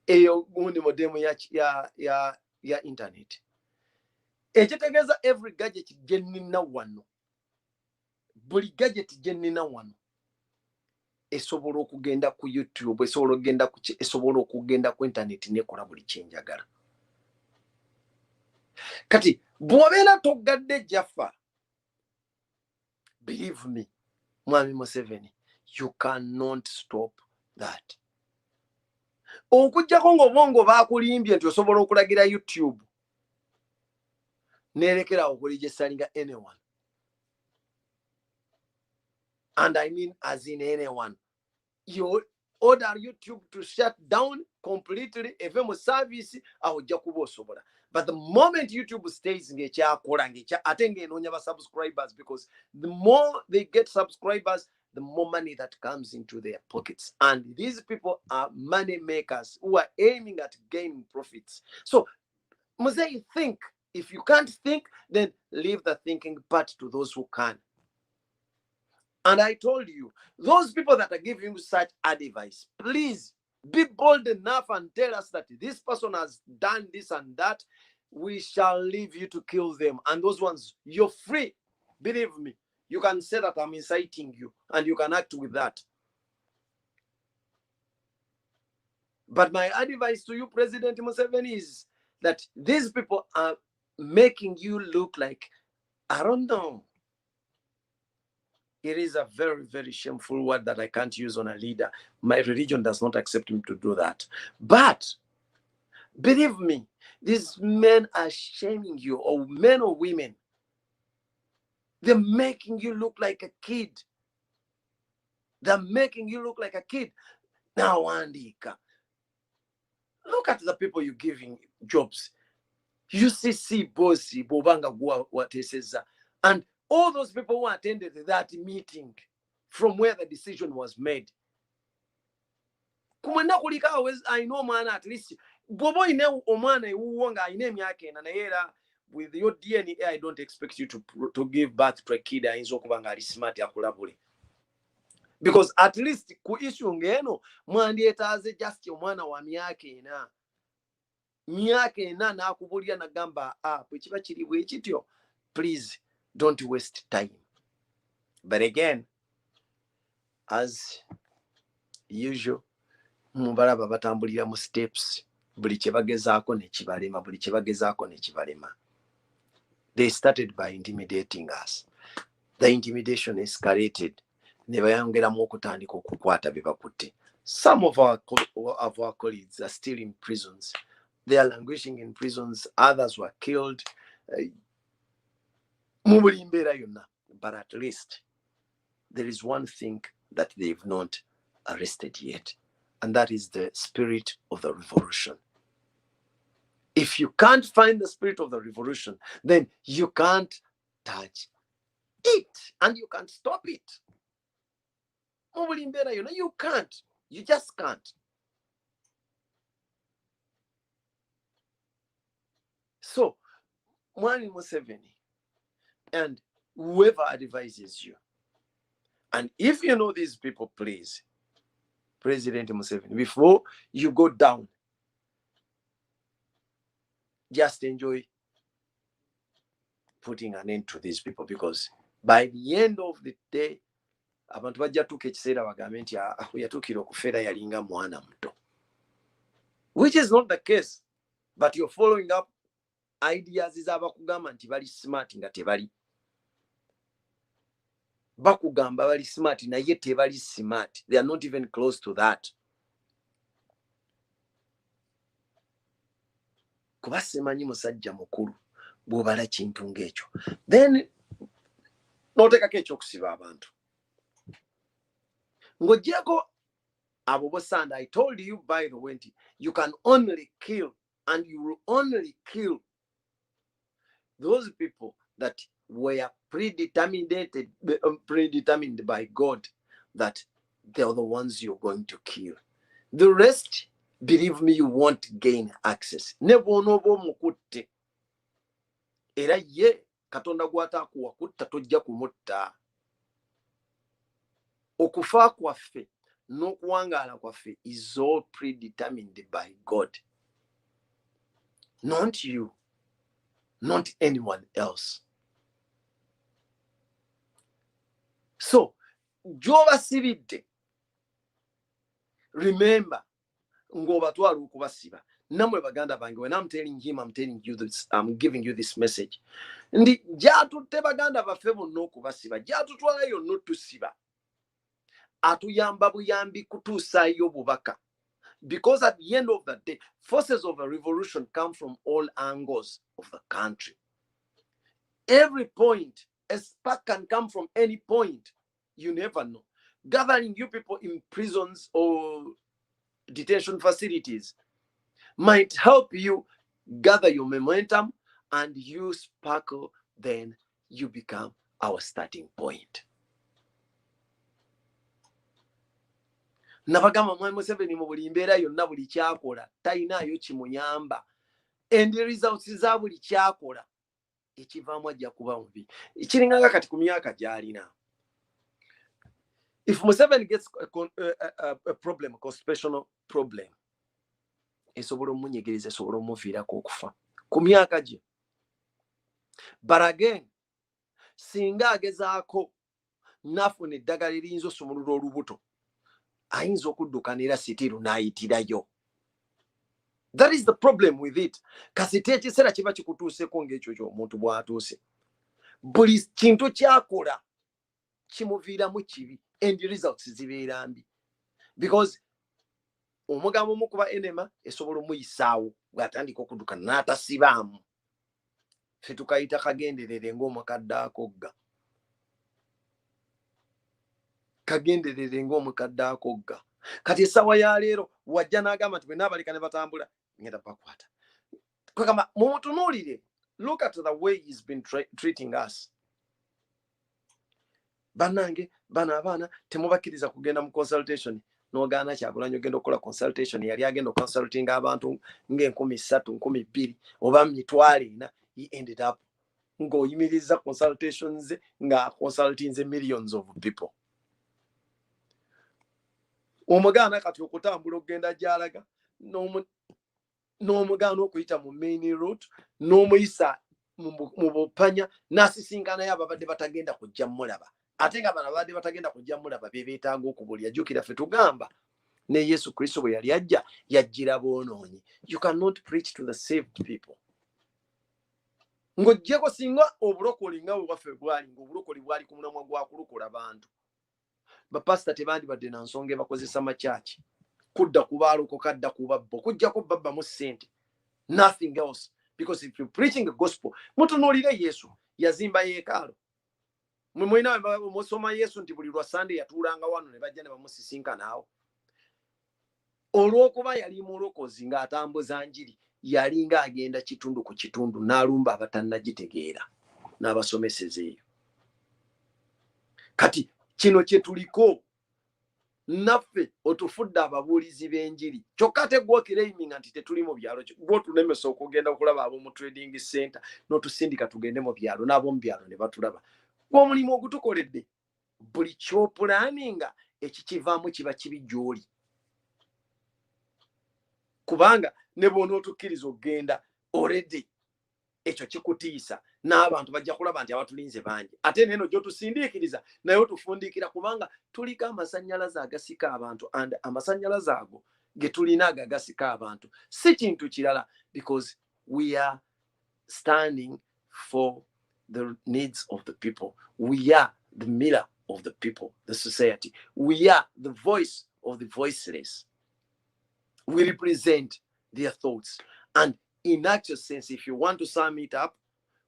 eyo gundi modemu ya internet. Ekitegeeza every gadget gye nnina wano, buli gadget gye nnina wano esobola okugenda ku YouTube, esobola okugenda ku esobola okugenda ku internet nekola buli kyenjagala. Kati bw'obeera togadde Jaffa, believe me, Mwami Museveni, you cannot stop that. Okujjako ng'obwongo baakulimbye nti osobola okulagira YouTube nerekera okuligisalinga anyone. And I mean as in anyone. You order YouTube to shut down completely, even with service, but the moment YouTube stays in the subscribers, because the more they get subscribers, the more money that comes into their pockets. And these people are money makers who are aiming at gaining profits. So, Mosei, think. If you can't think, then leave the thinking part to those who can. And I told you, those people that are giving you such advice, please be bold enough and tell us that this person has done this and that. We shall leave you to kill them. And those ones, you're free. Believe me. You can say that I'm inciting you, and you can act with that. But my advice to you, President Museveni, is that these people are making you look like, I don't know. It is a very, very shameful word that I can't use on a leader. My religion does not accept him to do that. But believe me, these men are shaming you, or men or women. They're making you look like a kid. They're making you look like a kid. Now, Andika, look at the people you're giving jobs. UCC bossy, Bobanga what he says, and all those people who attended that meeting from where the decision was made. I know, man, at least Bobo ine omana uwanga ine myake na naera with your DNA. I don't expect you to give birth to a kid and izokubanga ali smart akulabule. Because at least ku issue ngeno mwandietaze just omwana wa myake na myake na nakubulia na gamba bwekiba kiri bwe kityo. Please don't waste time. But again, as usual, mubalaba batambulira mu steps, buli kyebagezaako ne kibalema, buli kyebagezaako ne kibalema. They started by intimidating us. The intimidation escalated. Ne bayongeramu okutandika okukwata bye bakutte. Some of our colleagues are still in prisons. They are languishing in prisons. Others were killed. But at least there is one thing that they've not arrested yet, and that is the spirit of the revolution. If you can't find the spirit of the revolution, then you can't touch it, and you can't stop it. You can't. You just can't. So, Mwami Museveni and whoever advises you, and if you know these people, please, President Museveni, before you go down, just enjoy putting an end to these people, because by the end of the day, abantu bajja tuka ekiseera bagambe nti yatuukira okufeera yalinga mwana muto, which is not the case, but you're following up ideas z'abakugamba nti bali smart nga tebali. Bakugamba bali smart naye tebali smart. They are not even close to that. Kuba simanyi musajja mukulu bw'obala kintu ng'ekyo, then n'oteekako ekyokusiba abantu. Ng'oggyako abo bosanda, I told you, by the way, you can only kill, and you will only kill those people that were predetermined by God, that they are the ones you're going to kill. The rest, believe me, you won't gain access. Nebonobo mukutte. Era ye Katonda gw'ataakuwa kutta tojja kumutta. Okufa kwaffe n'okuwangaala kwaffe is all predetermined by God. Not you, not anyone else. So, gy'obasibidde, remember, ng'obatwala okubasiba. Namwe baganda bange, when I'm telling him, I'm telling you this, I'm giving you this message. Ndi gyatutte baganda baffe bonna okubasiba, gyatutwalayo n'otusiba. Atuyamba buyambi kutuusaayo bubaka. Because at the end of the day, forces of a revolution come from all angles of the country. Every point, a spark can come from any point. You never know. Gathering you people in prisons or detention facilities might help you gather your momentum, and you sparkle, then you become our starting point. Nabagamba Mwami Museveni mu buli mbeera yonna buli kyakola talinayo kimuyamba. And the results za buli kyakola ekivaamu ajja kuba mubi. Kiringanga kati ku myaka gy'alina. If Museveni gets a problem, a constitutional problem, esobola omunyigiriza, esobola omuviirako okufa ku myaka gye. But again, singa agezaako n'afuna eddagala eriyinza osumulula olubuto, ayinza okuddukanira sitiru n'ayitirayo. That is the problem with it. Kasite ekiseera kiba kikutuuseko ng'ekyo ky'omuntu bw'atuuse. Buli kintu kyakola kimuviiramu kibi, and the results zibeera mbi. Because omugambo omukuba enema esobola omuyisaawo bw'atandika okuddukana n'atasibaamu. Ffe tukayita kagenderere ng'omukadde akogga. Kagenderere ng'omukadde akogga. Kati essaawa ya leero wajja n'agamba nti bwe naabaleka ne batambula ngenda bakwata. Kwegamba mumutunuulire, look at the way he's been treating us. Bannange bano abaana temubakkiriza kugenda mu consultation. N'ogaana Kyagulanyi ogenda okukola consultation, yali agenda oconsultinga abantu ng' 3,000, 2,000 oba 4,000. He ended up ng'oyimiriza consultations nga consultinze millions of people. Omugaana kati okutambula okugenda gy'alaga, n'omugaana okuyita mu main route, n'omuyisa mu bupanya, n'asisinkanayo ababadde batagenda kujja mulaba. Ate nga bano abadde batagenda kujja mulaba be beetaaga okubulya. Jjukira ffe tugamba ne Yesu Kristo bwe yali ajja, yajjira boonoonyi. You cannot preach to the saved people. Ng'oggyeko singa obulokoli nga bwaffe bwali, ng'obulokoli bwali ku mulamwa gwa kulukola bantu. Bapasita tebandibadde na nsonga ebakozesa makyaki. Kudda ku baalokoka, kadda ku babbo, kujjako babbamu ssente. Nothing else. Because if you're preaching the gospel, mutunuulire Yesu yazimba yeekaalu. Mwe mwina musoma Yesu nti buli lwa Sunday yatuulanga wano ne bajja ne bamusisinkanawo. Olw'okuba yali mulokozi ng'atambuza njiri, yali ng'agenda kitundu ku kitundu n'alumba abatannagitegeera n'abasomeseza eyo. Kati kino kye tuliko naffe otufudde ababuulizi b'enjiri. Kyokka ate gwe okiraiminga nti tetuli mu byalo, gwe otulemesa okugenda okulaba ab'omu trading center n'otusindika tugende mu byalo, n'ab'omu byalo ne batulaba. Omulimu ogutukoledde buli ky'opulaaninga ekikivaamu kiba kibi gy'oli. Kubanga ne bw'onootukkiriza okugenda already ekyo kikutiisa, n'abantu bajja kulaba nti abatulinze bangi. Ate neno gy'otusindiikiriza naye otufundiikira, kubanga tuliko amasannyalaze agasika abantu, and amasannyalaze ago ge tulina ago agasika abantu si kintu kirala, because we are standing for the needs of the people. We are the mirror of the people, the society. We are the voice of the voiceless. We represent their thoughts. And in actual sense, if you want to sum it up,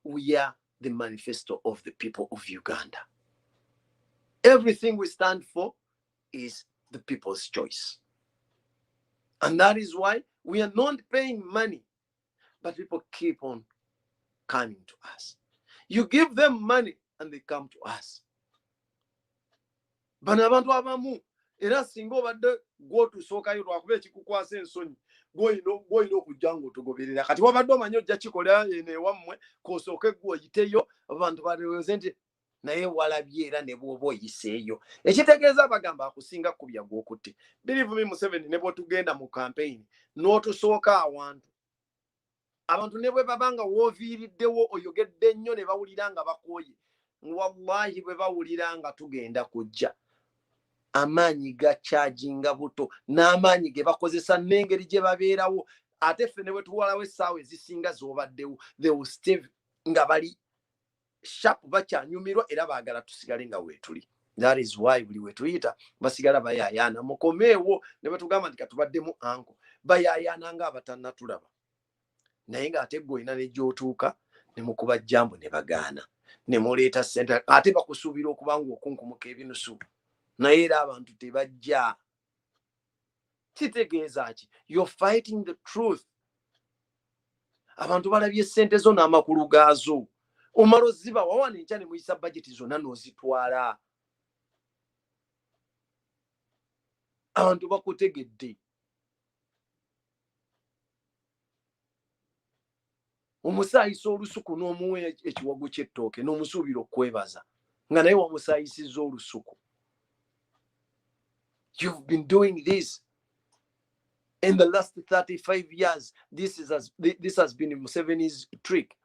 we are the manifesto of the people of Uganda. Everything we stand for is the people's choice. And that is why we are not paying money, but people keep on coming to us. You give them money and they come to us. Bano abantu abamu era singa obadde gwotusookayo lwakuba ekikukwasa ensonyi gw'olina okujja ng'otugoberera kati wabadde omanyi ojja kikola ewammwe kosooke gw'oyiteyo abantu balowooze nti naye walabye era ne bw'oba oyiseeyo ekitegeeza bagamba akusinga kubya gw'okutte. Believe me Museveni ne bw'otugenda mu campaign n'otusooka awantu abantu ne bwe babanga wooviiriddewo oyogedde nnyo ne bawulira nga bakooye wallahi bwe bawulira nga tugenda kujja amaanyi gacharginga buto n'amaanyi ge bakozesa n'engeri gye babeerawo ate ffe ne bwe tuwalawo essaawa ezisinga z'obaddewo they will stay nga bali sharp bakyanyumirwa era baagala tusigale nga weetuli. That is why buli wetuyita basigala bayaayaana mukomeewo ne batugamba nti katubaddemu anko bayaayaana nga abatannatulaba naye ng'ate gwe olina ne gy'otuuka ne mukuba jambo ne bagaana ne muleeta ssente ate bakusuubira okuba ng'okunkumuka ebinusu naye era abantu tebajja. Kitegeeza ki? You're fighting the truth. Abantu balabye ssente zo n'amakulu gaazo omala oziba wawana enkya ne muyisa budget zonna n'ozitwala. Abantu bakutegedde. Omusaayisa olusuku n'omuwa ekiwago ky'ettooke n'omusuubira okwebaza nga naye wamusaayisizza olusuku. You've been doing this in the last 35 years. This has been Museveni's trick.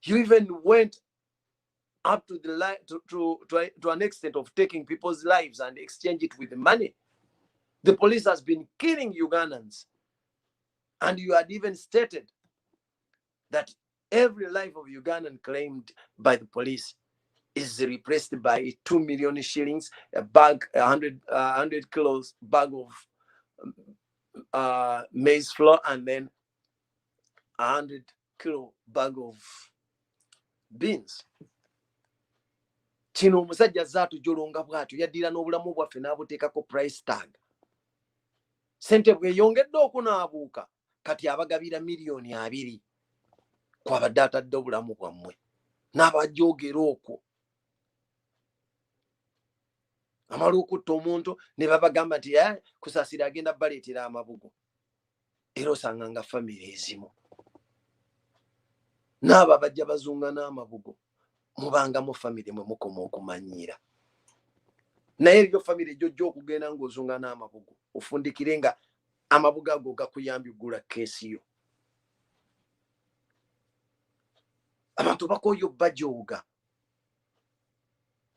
You even went up to the to an extent of taking people's lives and exchange it with money. The police has been killing Ugandans, and you had even stated that every life of Ugandan claimed by the police is replaced by 2 million shillings, a bag, 100 kilos bag of maize flour, and then 100 kilo bag of beans. Kino omusajja zaatu jolonga bwatu yaddira n'obulamu bwaffe n'abuteekako price tag. Sente bweyongedde okunaabuuka kati abagabira miliyoni 2 kwabadde atadde obulamu bwammwe n'abajjoogera okwo. Amala okutta omuntu ne babagamba nti kusaasira agenda baleetera amabugo era osanga nga famire ezimu n'abo abajja bazunga n'amabugo mubanga mu famire mwe mukoma okumanyiira naye ebyo famire gyojja okugenda ng'ozunga n'amabugo ofundikire nga amabugo ago gakuyambye oggula keesi yo. Abantu bakooye bajooga.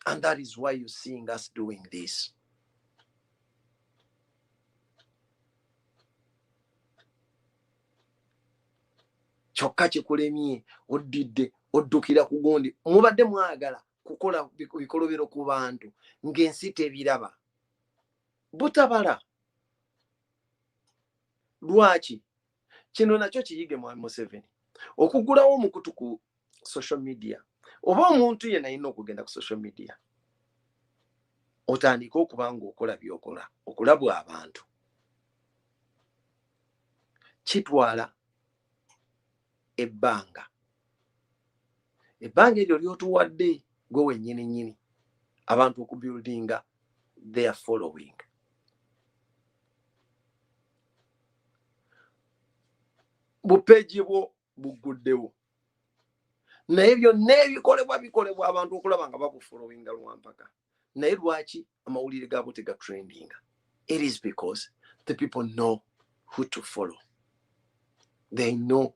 And that is why you're seeing us doing this. Kyokka kikulemye oddidde oddukira ku gundi mubadde mwagala kukola bikolobero ku bantu ng'ensi tebiraba butabala. Lwaki? Kino nakyo kiyige mu Museveni okugulawo omukutu ku social media. Oba omuntu yenna alina okugenda ku social media otandika okuba ng'okola by'okola okulabwa abantu. Kitwala ebbanga eryo ly'otuwadde gwe wennyini nnyini abantu okubuildinga their following. Bupeegi bwo buguddewo naye byonna bikolebwa abantu okulaba nga bakufollowinga lwampaka. Naye lwaki amawulire gaabo tegatrendinga? It is because the people know who to follow. They know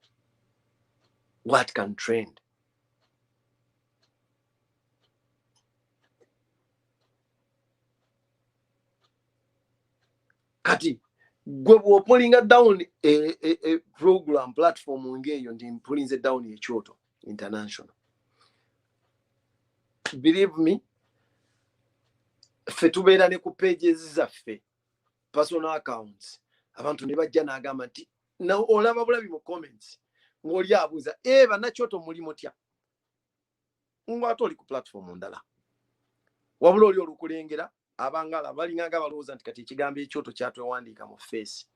what can trend. Kati gwe bw'opulinga down a program platform ng'eyo ndi mpulinze down ekyoto international. Believe me, ffe tubeera ne ku pages zaffe personal accounts abantu ne bajja n'agamba nti olaba bulabi mu comments ng'oli abuuza bannakyoto muli mutya ng'ate oli ku platform ndala wabula oli olukulengera abangala balinganga balowooza nti kati ekigambo ekyoto kyatwewandiika mu face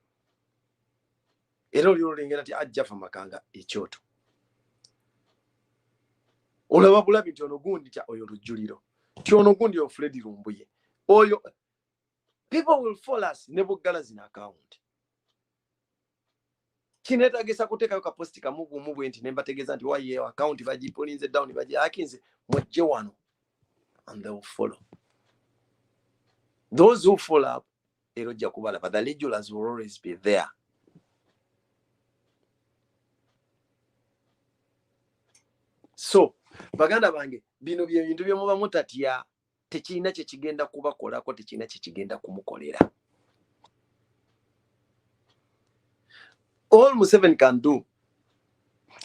era oli olengera nti ajja fa makanga ekyoto. olaba bulabi nti ono gundi kya oyo lujjuliro ti ono gundi oyo Fred Lumbuye oyo people will follow us ne buggala zina account kinetagisa kuteekayo kaposti kamugumu bwe nti ne mbategeeza nti wayeyo account bagipulinze down bagihakinze mujje wano and they will follow those who follow up erojja kubala but the regulars will always be there. So baganda bange bino bye bintu bye muba mutatya tekirina kye kigenda kubakolako tekirina kye kigenda kumukolera. All Museveni can do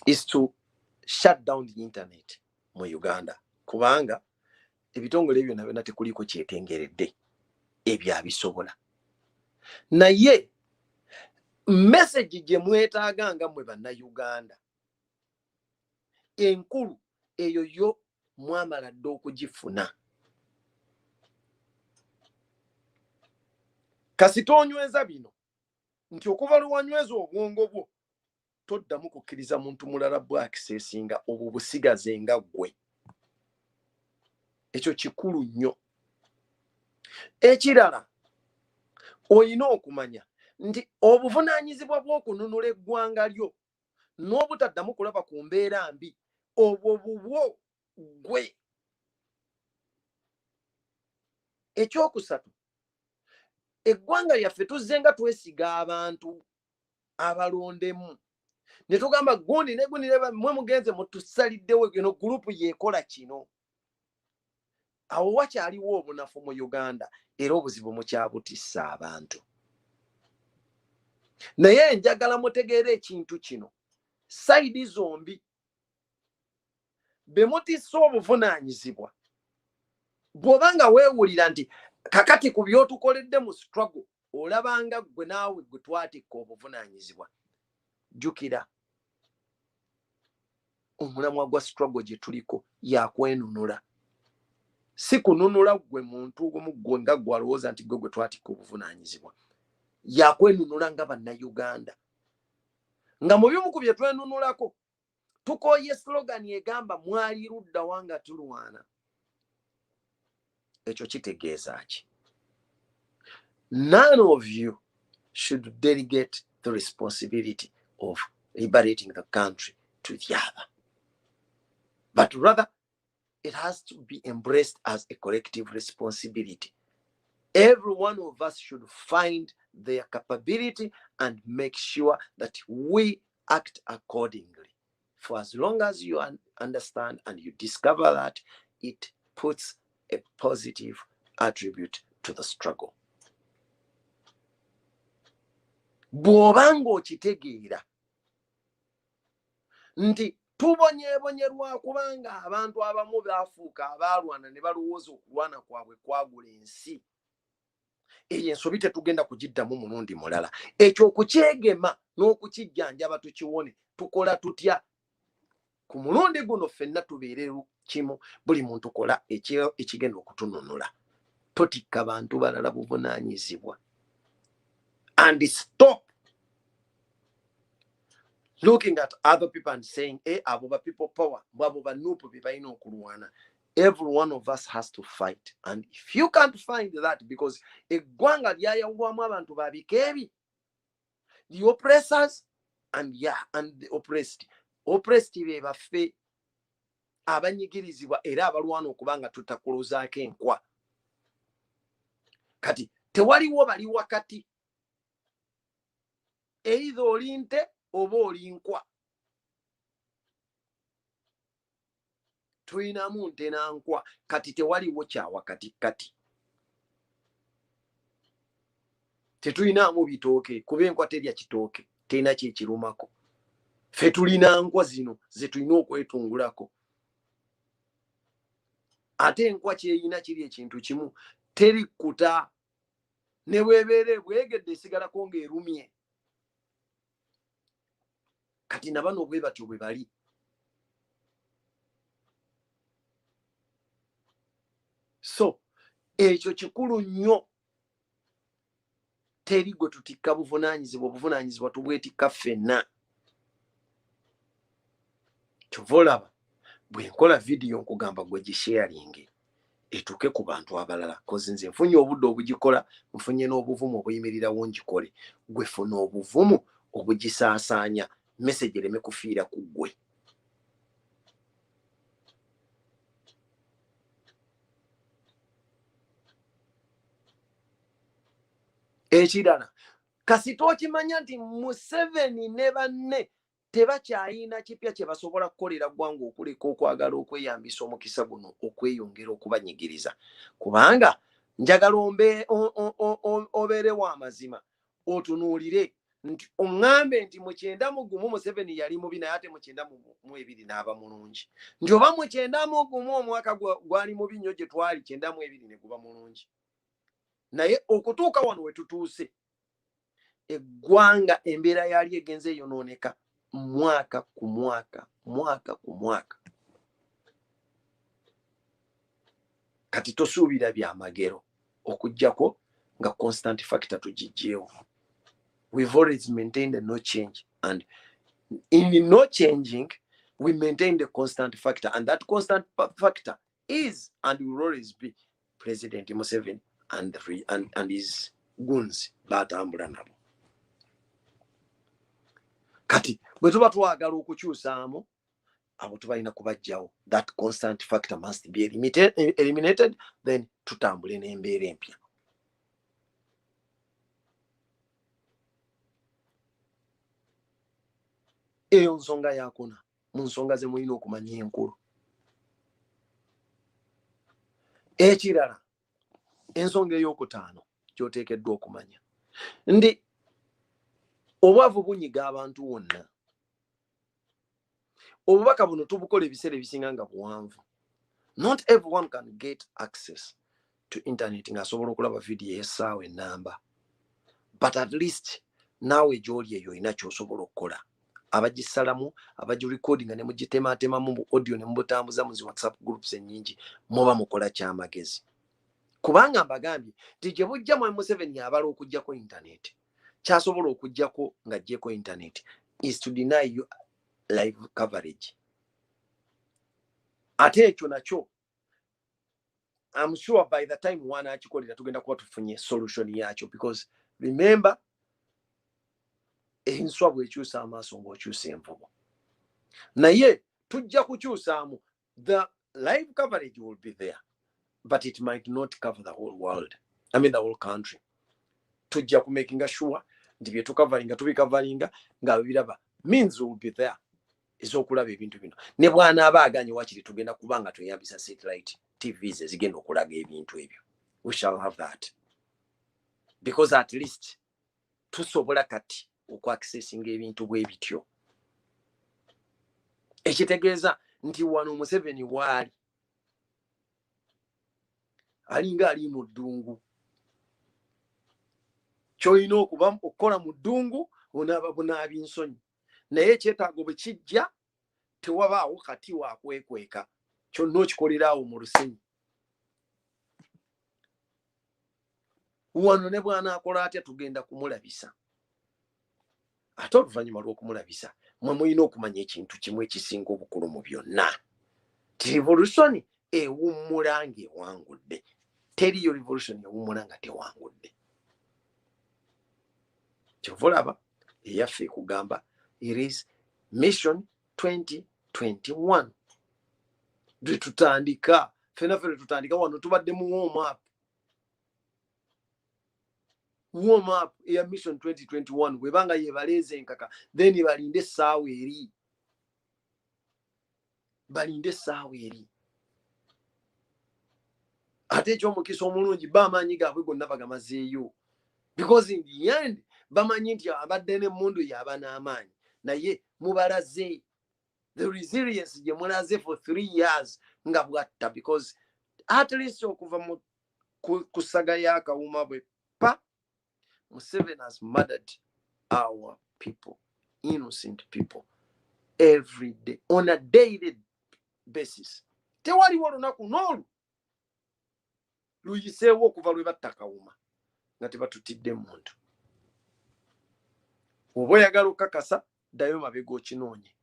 is to shut down the internet mu Uganda kubanga ebitongole ebyo byonna tekuliko kyetengeredde ebyabisobola naye message gye mwetaaganga mwe bannayuganda enkulu eyo yo mwamala dde okugifuna. Kasita onyweza bino nti okuva lwanyweza obwongo bwo toddamu kukkiriza muntu mulala bwakisesinga obwo busigaze nga ggwe. Ekyo kikulu nnyo. Ekirala oyina okumanya nti obuvunaanyizibwa bw'okununula eggwanga lyo n'obutaddamu kulaba ku mbeera mbi obwo bubwo ggwe. Ekyokusatu eggwanga lyaffe tuzze nga twesiga abantu abalondemu ne tugamba gundi ne gundi mwe mugenze mutusaliddewo eno gurupu yeekola kino. Awo wakyaliwo obunafu mu Uganda era obuzibu mukyabutissa abantu. Naye njagala mutegeere ekintu kino sayidi zombi be mutissa obuvunaanyizibwa bw'obanga weewulira nti kakati ku by'otukoledde mu struggle olabanga gwe naawe gwe twatikka obuvunaanyizibwa jjukira omulamwa gwa struggle gye tuliko yakwenunula si kununula gwe muntu gumu gwe nga gwalowooza nti gwe twatikka obuvunaanyizibwa yakwenunula nga bannayuganda nga mu bimu ku bye twenunulako tukooye slogan egamba mwali ludda wanga tulwana. Ekyo kitegeeza ki? None of you should delegate the responsibility of liberating the country to the other, but rather it has to be embraced as a collective responsibility. Every one of us should find their capability and make sure that we act accordingly. For as long as you understand and you discover that, it puts a positive attribute to the struggle. Bw'obanga okitegeera nti tubonyeebonyerwa kubanga abantu abamu baafuuka abaalwana ne balowooza okulwana kwabwe kwagula ensi, eyo ensobi tetugenda kugiddamu mulundi mulala. Ekyo okukyegema n'okukijjanjaba tukiwone tukola tutya? Ku mulundi guno ffenna tubeere kimu, buli muntu kola ekigenda okutununula. Totikka bantu balala buvunaanyizibwa. And stop looking at other people and saying, abo ba people power, abo ba nupu bibalina okulwana. Every one of us has to fight. And if you can't find that, because eggwanga lyayawulwamu abantu babikeebi, the oppressors and the oppressed. Oppressed be baffe abanyigirizibwa era abalwana okubanga tutakuluzaako enkwa. Kati tewaliwo bali wakati, either oli nte oba oli nkwa. Tulinamu nte na nkwa, kati tewaliwo kya wakati kati. Tetulinamu bitooke kuba enkwa terya kitooke, terina kyekirumako. Ffe tulina nkwa zino ze tulina okwetungulako. Ate enkwa kyeyina kiri ekintu kimu, terikkuta ne bwebeera bwegedde esigalako ng'erumye. Kati na bano bwe batyo bwe bali. So ekyo kikulu nnyo. Teri gwe tutikka buvunaanyizibwa, obuvunaanyizibwa tubwetikka ffenna. Kyova olaba bwe nkola video nkugamba gwe gisharing etuke ku bantu abalala kozi nze nfunye obudde obugikola nfunye n'obuvumu obuyimirirawo ngikole gwe funa obuvumu obugisaasaanya message ereme kufiira ku gwe. Ekirala kasita okimanya nti Museveni ne banne tebakyayina kipya kye basobola kukolera ggwanga okuleka okwagala okweyambisa omukisa guno okweyongera okubanyigiriza, kubanga njagala obeerewo amazima otunuulire nti oŋŋambe nti mu 91 Museveni yali mubi naye ate mu 92 n'aba mulungi, nti oba mu 91 omwaka gwali mubi nnyo gye twali 92 ne guba mulungi. Naye okutuuka wano we tutuuse eggwanga embeera yali egenze eyonooneka mwaka ku mwaka. Kati tosuubira byamagero okujjako nga constant factor tugijjeewo. We've always maintained a no change, and in no changing we maintain the constant factor, and that constant factor is and will always be President Museveni and his goons batambula nabo. Kati bwe tuba twagala okukyusaamu abo tubalina kubajjawo. That constant factor must be eliminated, then tutambule n'embeera empya. Eyo nsonga yakuna mu nsonga ze mulina okumanya enkulu. Ekirala ensonga ey'okutaano ky'oteekeddwa okumanya ndi obwavu bunyiga abantu wonna. Obubaka buno tubukola ebiseera ebisinga nga buwanvu. Not everyone can get access to internet ng'asobola okulaba video y'essaawa ennamba, but at least naawe gy'oli eyo olina ky'osobola okukola. Abagisalamu abagirecordinga ne mugitematemamu mu audio ne mubutambuza mu WhatsApp groups ennyingi muba mukola kyamagezi. Kubanga mbagambye nti gye bujja mu Museveni abala okujjako internet, kyasobola okujjako ng'aggyeko internet is to deny you live coverage. Ate ekyo nakyo I'm sure by the time wana akikolera tugenda kuba tufunye solution yakyo, because remember enswa bw'ekyusa amaaso ng'okyusa envubu. Naye tujja kukyusaamu, the live coverage will be there, but it might not cover the whole world. I mean the whole country. Tujja kumakinga sure nti bye tukavalinga tubikavalinga nga biraba means will be there ezokulaba ebintu bino. Ne bwana abaaganye wakiri tugenda kubanga tuyambisa satellite TVs ezigenda okulaga ebintu ebyo. We shall have that, because at least tusobola kati okwaccessing ebintu bwe bityo. Ekitegeeza nti wano Museveni waali alinga ali mu ddungu. Kyolina okuba okukola mu ddungu onaaba bunaaba ensonyi, naye ekyetaago bwe kijja tewabaawo kati wakwekweka, kyonna okikolera awo mu lusenyi. Wano ne bw'anaakola atya tugenda kumulabisa. Ate oluvannyuma lw'okumulabisa mwe mulina okumanya ekintu kimu ekisinga obukulu mu byonna, ti revolution ewummula ng'ewangudde. Teriyo revolution ewummula nga tewangudde. Kyova olaba eyaffe ekugamba it is mission 2021. Dwe tutandika ffenna tutandika wano tubadde mu warm up eya mission 2021 bwebanga yebaleeze enkaka, then balinde essaawa eri. Ate ekyomukisa omulungi bamaanyi gaabwe gonna bagamazeeyo, because in the end bamanyi nti abadde n'emmundu yaba n'amaanyi, naye mubalaze the resilience gye mulaze for 3 years nga bwatta, because at least okuva mu kusaga y'akawuma bwe pa Museveni has murdered our people, innocent people, every day on a daily basis. Tewaliwo lunaku n'olu luyiseewo okuva lwe batta akawuma nga tebatutidde muntu. Oba oyagala okukakasa ddayo mabega okinoonye,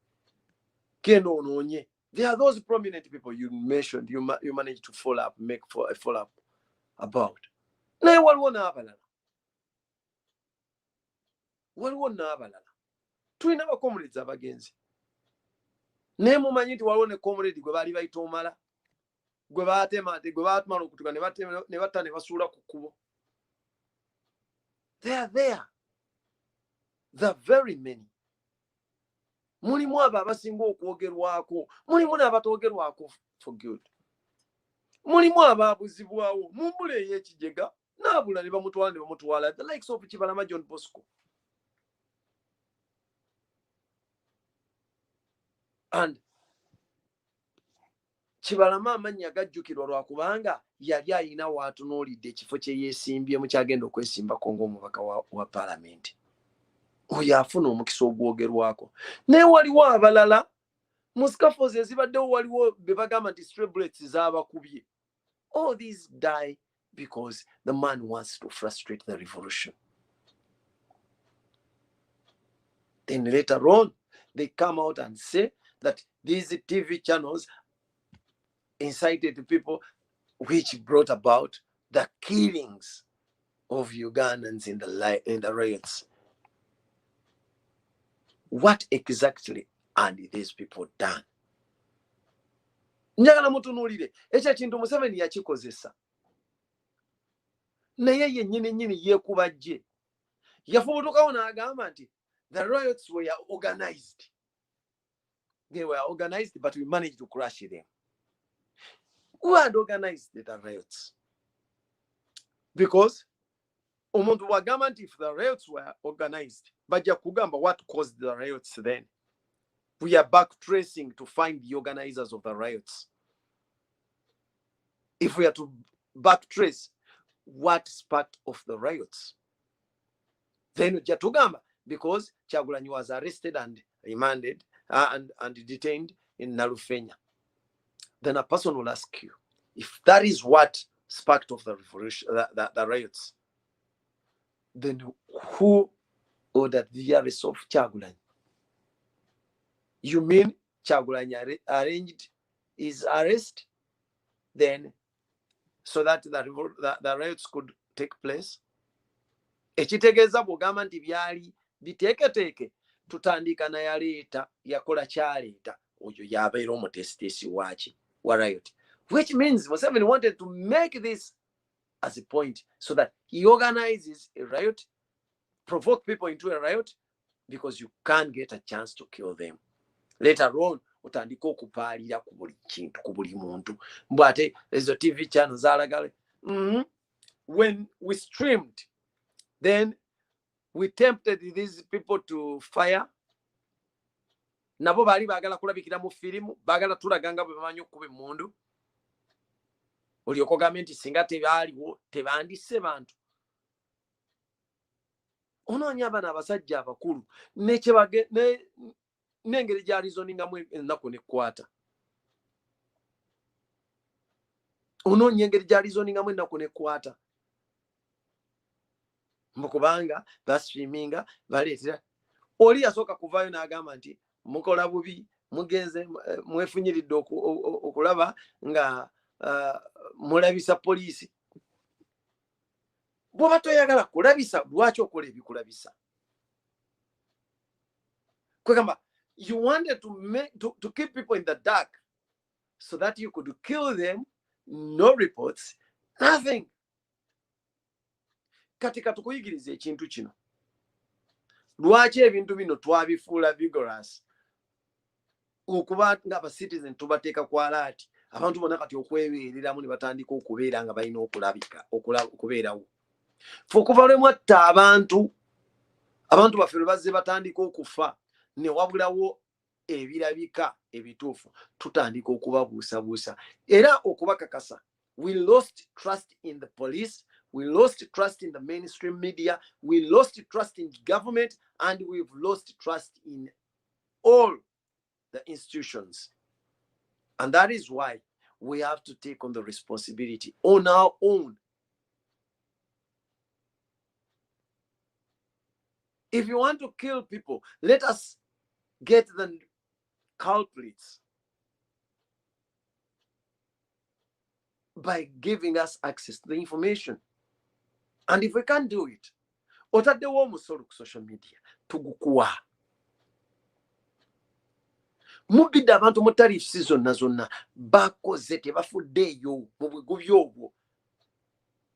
genda onoonye There are those prominent people you mentioned, you managed to make a follow up about. Naye waliwo n'abalala. Tulina abakomrades abagenzi. Naye mumanyi nti waliwo ne comrade gwe baali bayita omala, gwe baatema, gwe baatumala okutuka ne batta ne basuula ku kkubo. They are there. The very many. Mulimu abo abasinga okwogerwako, mulimu n'abatoogerwako for good. Mulimu abaabuzibwawo, mumbula ey'ekigega, n'abula ne bamutwala, the likes of Kibalama John Bosco. And Kibalama amannya gajjukirwa lwakubanga yali ayina watunuulidde ekifo kye yeesimbye mu kyagenda okwesimbako ng'omubaka wa paalamenti. Oyo afuna omukisa ogwogerwako. Naye waliwo abalala mu scaffolds ezibaddewo, waliwo be bagamba nti stray bullets z'abakubye. All these die because the man wants to frustrate the revolution. Then later on, they come out and say that these TV channels incited people, which brought about the killings of Ugandans in the riots. What exactly had these people done? Njagala mutunuulire ekyo ekintu Museveni yakikozesa, naye yennyini yeekuba gye. Yafubutukawo n'agamba nti the riots were organized. They were organized, but we managed to crush them. Who had organized the riots? Because omuntu wagamba nti if the riots were organized, bajja kugamba what caused the riots then. We are back tracing to find the organizers of the riots. If we are to back trace what sparked off the riots, then Jatugamba, because Kyagulanyi was arrested and remanded and detained in Nalufenya, then a person will ask you, if that is what sparked off the revolution, the riots, then who ordered the arrest of Kyagulanyi? You mean Kyagulanyi arranged his arrest then so that the riots could take place? Ekitegeeza bw'ogamba nti byali biteeketeeke, tutandika na yaleeta yakola kyaleeta, oyo yabeera omutesitesi wa riot, which means Museveni wanted to make this as a point so that he organizes a riot, provoke people into a riot, because you can't get a chance to kill them. Later on, otandika okupaalira ku buli kintu, ku buli muntu. Mbw ate ezo TV channels zalagale. When we streamed, then we tempted these people to fire. Nabo baali baagala kulabikira mu firimu, baagala tulaga nga bwe bamanyi okukuba emmundu. Olyoka ogambe nti singa tebaaliwo tebandisse bantu. Onoonya abana abasajja abakulu n'engeri gy'alizoningamu ennaku n'ekkwata. Onoonya engeri gy'alizoningamu ennaku n'ekkwata. Mukubanga bastreaminga baleetera. Oli yasooka kuvaayo n'agamba nti mukola bubi, mugenze mwefunyiridde okulaba nga mulabisa poliisi. Bw'oba toyagala kulabisa, lwaki okola ebikulabisa? Kwegamba, you wanted to keep people in the dark so that you could kill them, no reports, nothing. Kati katukuyigiriza ekintu kino. Lwaki ebintu bino twabifuula vigorous? Okuba ng'aba citizen tubateeka ku alaati, abantu bonna kati okwebeereramu ne batandika okubeera nga balina okubeerawo. Ffe okuva lwe mwatta abantu baffe lwe bazze batandika okufa ne wabulawo ebirabika ebituufu, tutandika okubabuusabuusa era okubakakasa. We lost trust in the police, we lost trust in the mainstream media, we lost trust in government, and we've lost trust in all the institutions. And that is why we have to take on the responsibility on our own. If you want to kill people, let us get the culprits. by giving us access to the information. And if we can't do it, otaddewo omusolo ku social media tugukuwa. Mubidde abantu mu tariifs zonna bakoze tebafuddeeyo mu bugubi obwo.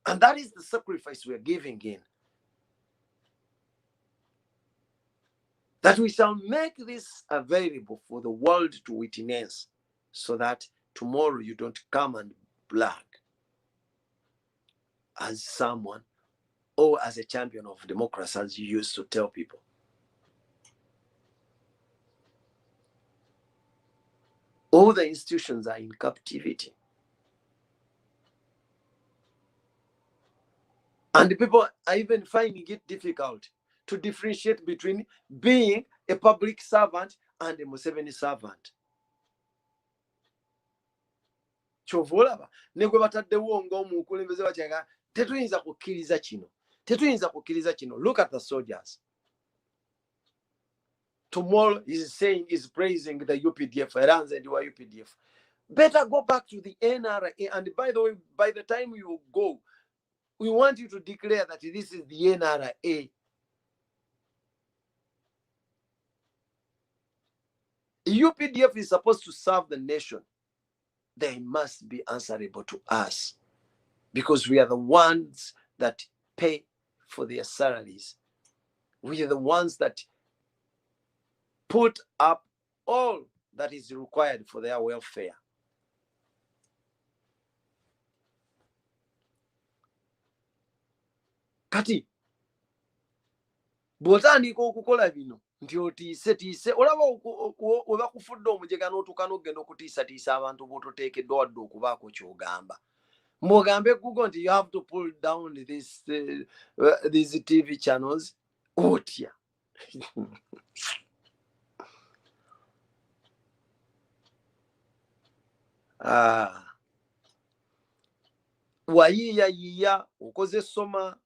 And that is the sacrifice we are giving in. That we shall make this available for the world to witness, so that tomorrow you don't come and brag as someone or as a champion of democracy, as you used to tell people. All the institutions are in captivity. And people are even finding it difficult to differentiate between being a public servant and a Museveni servant. Chovolaba negwe bataddewo ng'omukulembeze wakyanga tetuyinza kukkiriza kino. Look at the soldiers. Tomorrow he's saying, he's praising the UPDF, Iran's and UPDF. Better go back to the NRA. And by the way, by the time you go, we want you to declare that this is the NRA. UPDF is supposed to serve the nation. They must be answerable to us, because we are the ones that pay for their salaries. We are the ones that put up all that is required for their welfare. Kati bw'otandika okukola bino nti otiise olaba we bakufudde omujega n'otuuka n'ogenda okutiisatiisa abantu b'ototeekeddwa wadde okubaako ky'ogamba. Mugambe Google nti you have to pull down these TV channels. Otya. Wayiiya okoze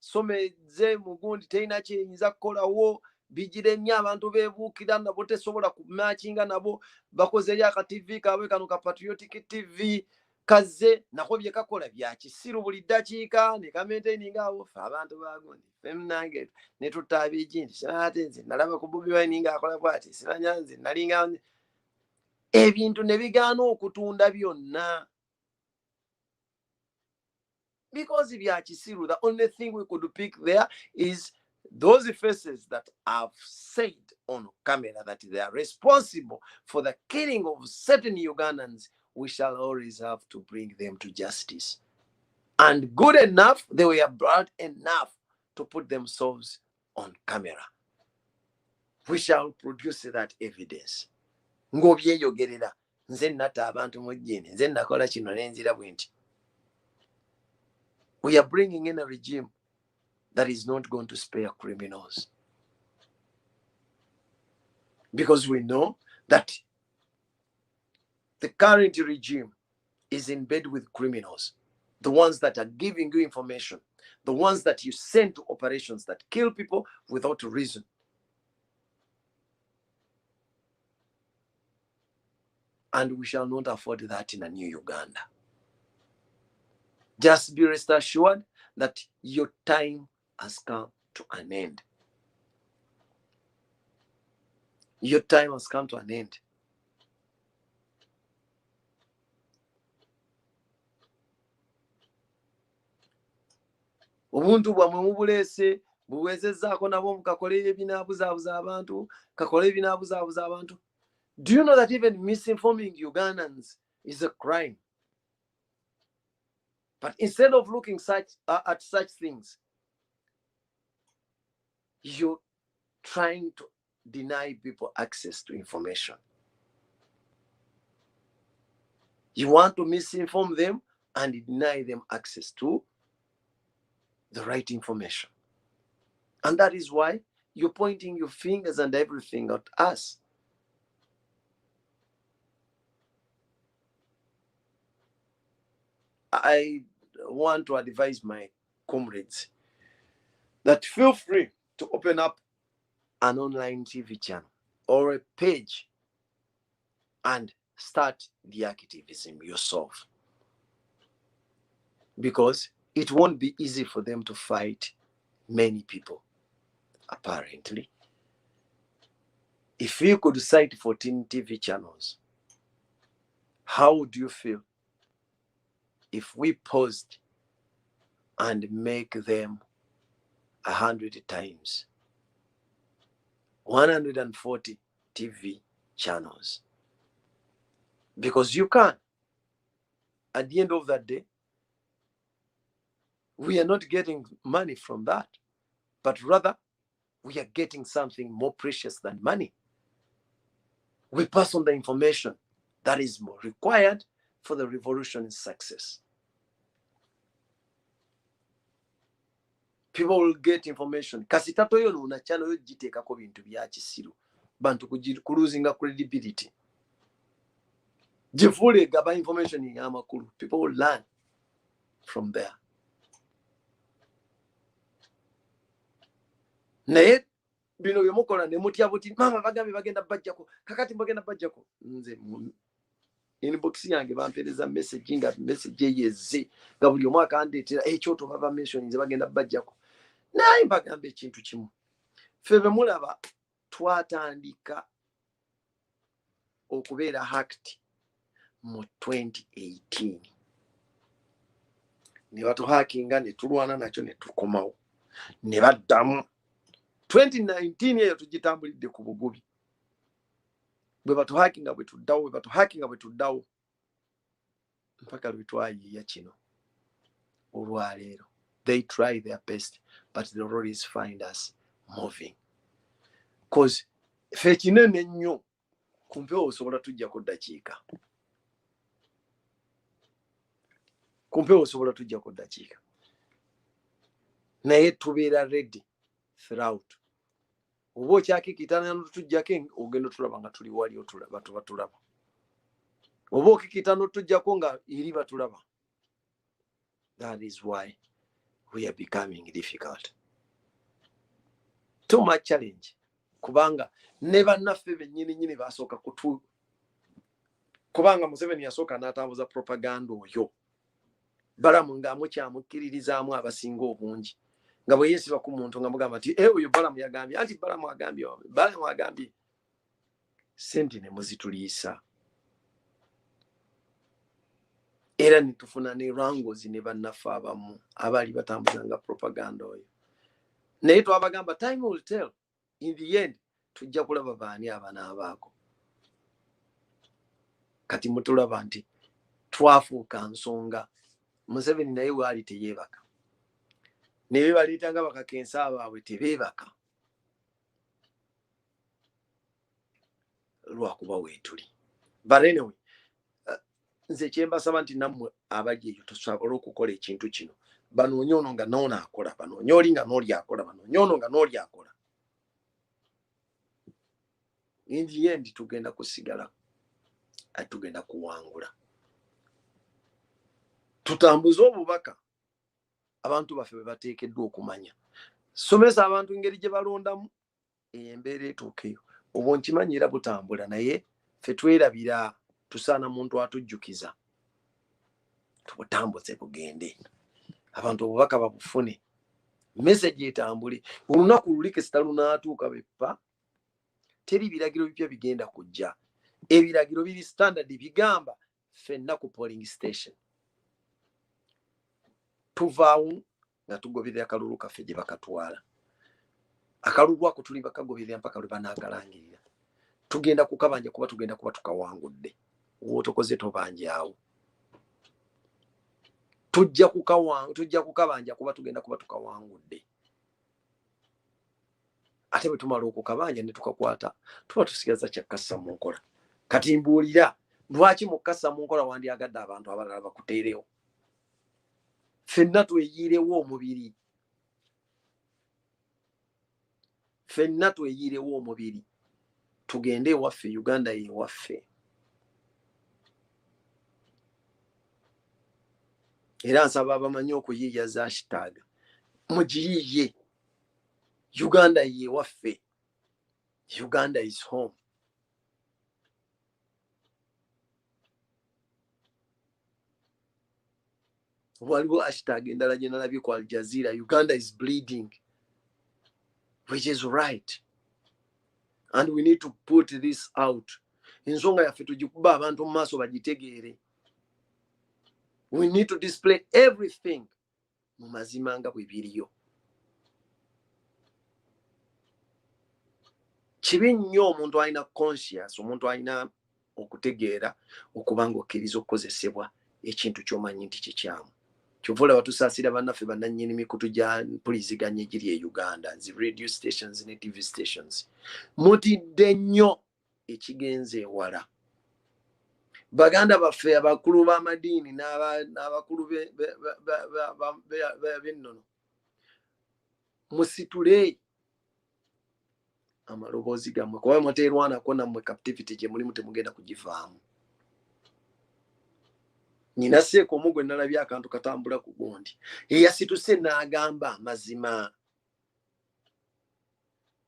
someze mugundi terina kyeyinza kukolawo, bijire nnyo abantu beebuukira nabo tesobola kumakinga nabo, bakoze eri akativi kaabwe kano ka Patriotic TV kaze nako bye kakola bya kisiru buli ddakiika ne kamaintaininga awo ffe abantu bagundi ffe munange ne tutta ab'egindi ate nze nalaba ku Bobi Wine ng'akola bw'ati sibanya nze nalinga ebintu ne bigaana okutunda byonna. Because bya kisiru, the only thing we could pick there is those faces that have said on camera that they are responsible for the killing of certain Ugandans. We shall always have to bring them to justice. And good enough, they were bad enough to put themselves on camera. We shall produce that evidence. Ng'obyeyogerera nze natta abantu mu jjini, nze nakola kino n'enzira bwe nti. We are bringing in a regime that is not going to spare criminals. Because we know that the current regime is in bed with criminals. The ones that are giving you information. The ones that you send to operations that kill people without reason. And we shall not afford that in a new Uganda. Just be rest assured that your time has come to an end. Your time has come to an end. Obuntu bwamwe mubuleese buweezezzaako nabo mukakole ebinaabuzaabuza abantu, kakole ebinaabuzaabuza abantu. Do you know that even misinforming Ugandans is a crime? But instead of looking at such things, you're trying to deny people access to information. You want to misinform them and deny them access to the right information. And that is why you're pointing your fingers and everything at us. I want to advise my comrades that feel free to open up an online TV channel or a page and start the activism yourself. because it won't be easy for them to fight many people, apparently. If you could cite 14 TV channels, how would you feel if we paused and make them 100 times? 140 TV channels. Because you can. At the end of that day, we are not getting money from that, but rather we are getting something more precious than money. We pass on the information that is more required for the revolution's success. People will get information. Kasitato yo una channel yo jitekako bintu bya kisiru. Bantu kuluzinga credibility. Jifule gaba information y'amakulu. People will learn from there. Naye bino byemukola ne mutya buti mama bagambe bagenda bajjako kakati bagenda bajjako nze inbox yange bampereza message nga message yeze nga buli omu akandeetera ekyoto baba mention nze bagenda bajjako naye bagambe ekintu kimu ffe be mulaba twatandika okubeera hacked mu 2018 ne batuhakinga ne tulwana nakyo ne tukomawo ne baddamu 2019 eyo tugitambulidde ku bugubi bwe batuhakinga bwe tuddawo mpaka lwe twayiiya kino olwaleero. They try their best but they always find us moving, because ffe kinene nnyo kumpewo osobola tujjako ddakiika, naye tubeera ready throughout. Oba okyakikitana n'otujjako ogenda tulaba nga tuli wali batulaba, oba okikitana n'otujjako nga eri batulaba. That is why we are becoming difficult. Too much challenge. Kubanga ne bannaffe bennyini basooka kubanga Museveni yasooka n'atambuza propaganda oyo Balamu nga amukyamukkiririzaamu abasinga obungi nga bwe yeesiba ku muntu nga mugamba nti oyo Balamu yagambye anti Balamu agambye sente ne muzituliisa era ne tufuna ne rangozi ne bannaffe abamu abaali batambuzanga propaganda oyo, naye twabagamba time will tell, in the end tujja kulaba baani abanaabaako. Kati mutulaba nti twafuuka nsonga. Museveni naye waali teyeebaka, ne bebaleetanga bakakensa abaabwe tebeebaka lwakuba weetuli. But anyway, nze kyembasaba nti nammwe abajja eyo tusobole okukola ekintu kino. Banoonye ono nga n'ono akola, banoonye oli nga n'oli akola, banoonye ono nga n'oli akola. In the end tugenda kusigala tugenda kuwangula. Tutambuze obubaka abantu baffe bwe bateekeddwa okumanya. Somesa abantu engeri gye balondamu embeera etuukeyo. Obwo nkimanyi era butambula, naye ffe twerabira tusaana muntu atujjukiza. Tubutambuze bugende. Abantu obubaka babufune. Message etambule. Olunaku luli kesita lunaatuuka beppa teri biragiro bipya bigenda kujja. Ebiragiro biri standard bigamba ffenna ku polling station. Tuvaawo nga tugoberera akalulu kaffe gye bakatwala. Akalulu ako tuli bakagoberera mpaka lwe banaakalangirira. Tugenda kukabanja kuba tugenda kuba tukawangudde. Wotokoze tobanjaawo. Tujja kukabanja kuba tugenda kuba tukawangudde. Ate bwe tumala okukabanja ne tukakwata tuba tusigaza kyakassa mu nkola. Kati mbuulira lwaki mukassa mu nkola wandyagadde abantu abalala bakuteerewo. Ffenna tweyiirewo omubiri. Tugende ewaffe, Uganda y'ewaffe. Era nsaba abamanyi okuyiiya za hashtag mugiyiiye. Uganda y'ewaffe. Uganda is home. waliwo hashtag endala gye nalabye ku Al Jazeera, Uganda is bleeding, which is right, and we need to put this out. Ensonga yaffe tugikuba abantu mu maaso bagitegeere. We need to display everything mu mazima nga bwe biriyo. Kibi nnyo omuntu alina conscious, omuntu alina okutegeera okuba ng'okkiriza okukozesebwa ekintu ky'omanyi nti kikyamu. Kyova olaba tusaasira bannaffe bannannyini mikutu gya mpuliziganya egiri e Uganda, zi radio stations ne TV stations. Mutidde nnyo ekigenze ewala. Baganda baffe abakulu b'amadiini n'abakulu b'ennono, musitule amaloboozi gammwe, kuba muteerwanako nammwe captivity gye mulimu temugenda kugivaamu. Nina Seeko omu gwe nalabye akantu katambula ku gundi, eyasituse n'agamba amazima.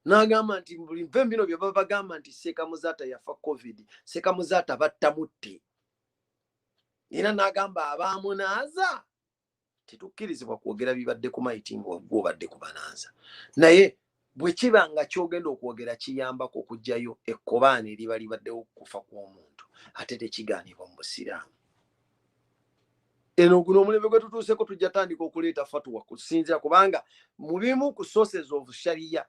N'agamba nti buli nve bino bye baba bagamba nti Seeka Muzaata yafa COVID, Seeka Muzaata battamutte. Era n'agamba abaamunaaza tetukkirizibwa kwogera bibadde ku maiti ng'obadde ku banaaza. Naye bwe kiba nga kyogenda okwogera kiyambako okugyayo ekkobaane eriba libaddewo okufa kw'omuntu, ate tekigaanibwa mu Busiraamu. Eno guno omulembe gwe tutuuseko tujja tandika okuleeta fatwa kusinziira, kubanga mu bimu ku sources of sharia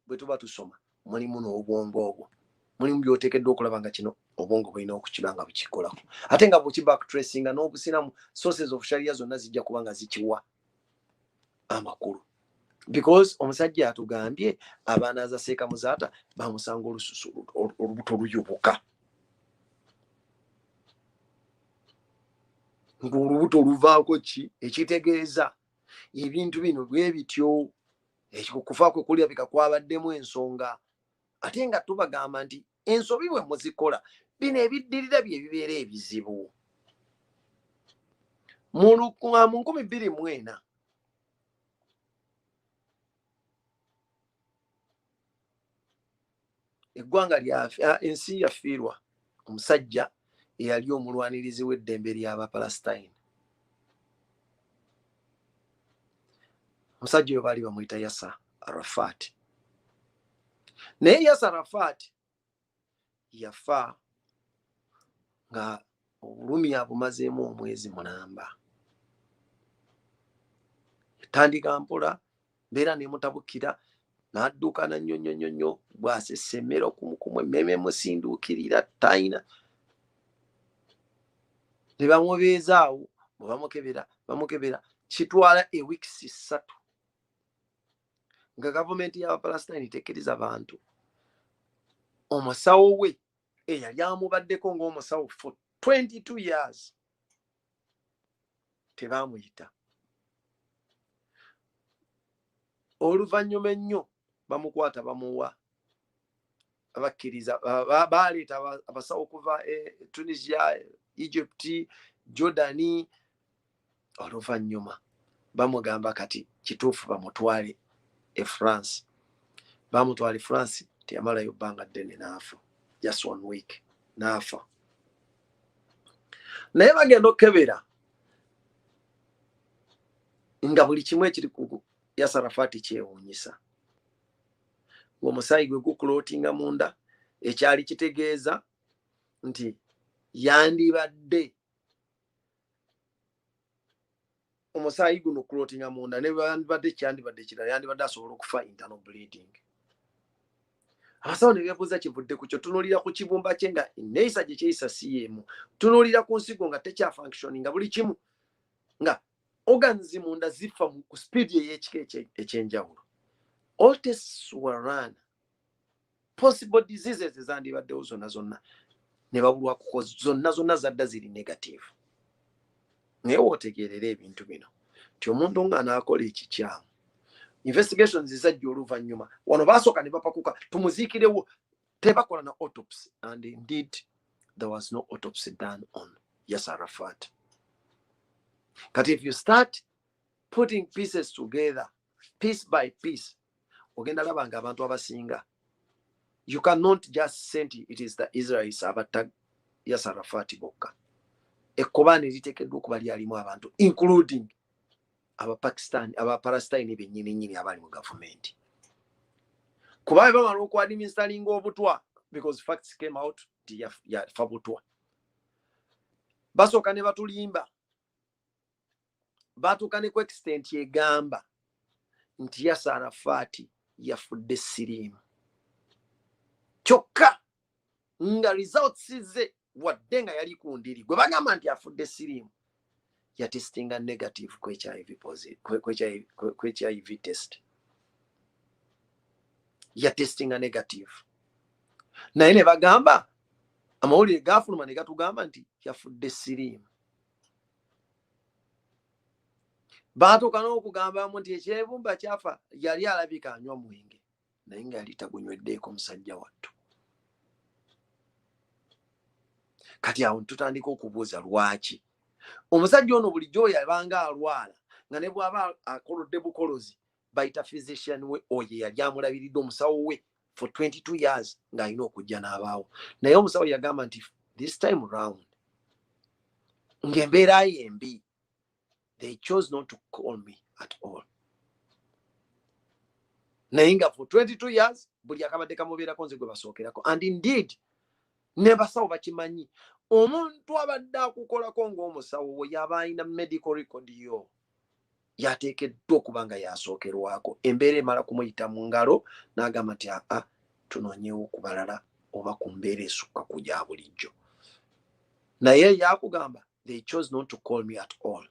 bwe tuba tusoma mulimu n'obwongo obwo, mulimu by'oteekeddwa okulaba nga kino obwongo bulina okukiba nga bukikolako. Ate nga bw'okibacktracinga n'Obusiraamu, sources of sharia zonna zijja kuba nga zikiwa amakulu. Because omusajja atugambye abanaaza Seeka Muzaata bamusanga olususu olubuto luyubuka. Ng'olubuto luvaako ki? Ekitegeeza ebintu bino bwe bityo, okufa kwe kulabika kwabaddemu ensonga. Ate nga tubagamba nti ensobi bwe muzikola, bino ebiddirira bye bibeera ebizibu. Mu 2024 eggwanga ensi yafiirwa omusajja eyali omulwanirizi w'eddembe ly'Abapalestine. Omusajja oyo baali bamuyita Yasser Arafat. Naye Yasser Arafat yafa nga obulumi abumazeemu omwezi mulamba. Tandika mpola mbeera nemutabukira, n'adduka na nnyonnyo bw'asesemmera okumukumu emmeme musinduukirira tayina. Ne bamubeezaawo, bwe bamukebera kitwala weeks 3 nga gavumenti y'Abapalestine tekkiriza bantu. Omusawo we eyali amubaddeko ng'omusawo for 22 years tebaamuyita. Oluvannyuma ennyo bamukwata bamuwa, abakkiriza baleeta abasawo kuva Tunisia, Egypt, Jordan. Oluvannyuma bamugamba kati kituufu bamutwale France. Bamutwala France, teyamalayo bbanga ddene n'afa. Just 1 week n'afa. Naye bagenda okukebera nga buli kimu ekiri ku Yasser Arafat kyewuunyisa. Ng'omusaayi gwe gukulootinga munda, ekyali kitegeeza nti yandibadde omusaayi guno kulootinga munda, ne yandibadde kyandibadde kirala, yandibadde asobola okufa internal bleeding. Abasawo ne beebuuza kivudde ku kyo. Tunuulira ku kibumba kye nga neeyisa gye kyeyisa si yeemu. Tunuulira ku nsigo nga tekya functioning, nga buli kimu nga organs munda zifa ku speed ey'ekika ekyenjawulo. All tests were run. Possible diseases ezandibaddewo zonna ne babulwa kuko zonna zadda ziri negative. Naye wootegeerera ebintu bino ti omuntu ng'anaakola ekikyamu, investigations zizajja oluvannyuma. Wano baasooka ne bapakuka tumuziikirewo, tebakola na autopsy, and indeed there was no autopsy done on Yasser Arafat. But if you start putting pieces together, piece by piece, ogenda laba nga abantu abasinga, you cannot just say it is the Israelis abatta Yasser Arafat bokka. ekkobane liteekeddwa okuba lyalimu abantu including Abapakistan, Abapalestine bennyini abali mu gavumenti. Kuba bamala okuadministeringa obutwa because facts came out yafa butwa. Basooka ne batulimba. Batuuka ne ku extent egamba nti Yasser Arafat yafudde siriimu. Kyokka nga results ze wadde nga yali ku ndiri gwe bagamba nti afudde siriimu yatestinga negative ku HIV test. Yatestinga negative. Naye ne bagamba amawulire gafuluma ne gatugamba nti yafudde siriimu. Baatuuka n'okugambamu nti ekyebumba kyafa yali alabika anywa mwenge naye nga yali tagunyweddeko musajja wattu. Kati awo tutandika okubuuza lwaki omusajja ono bulijjo yabanga alwala nga ne bw'aba akolodde bukolozi bayita physician we oyo yali amulabiridde omusawo we for 22 years ng'alina okujja n'abaawo. Naye omusawo yagamba nti this time round ng'embeera yembi. They chose not to call me at all. Naye nga for 22 years buli akabadde kamubeerako nze gwe basookerako. And indeed ne basawo bakimanyi omuntu abadde akukolako ng'omusawo we yaba alina medical record yo yateekeddwa okuba nga yasookerwako. Embeera emala kumuyita mu ngalo n'agamba nti tunoonyewo ku balala oba ku mbeera esukka ku gya bulijjo. Naye yakugamba they chose not to call me at all.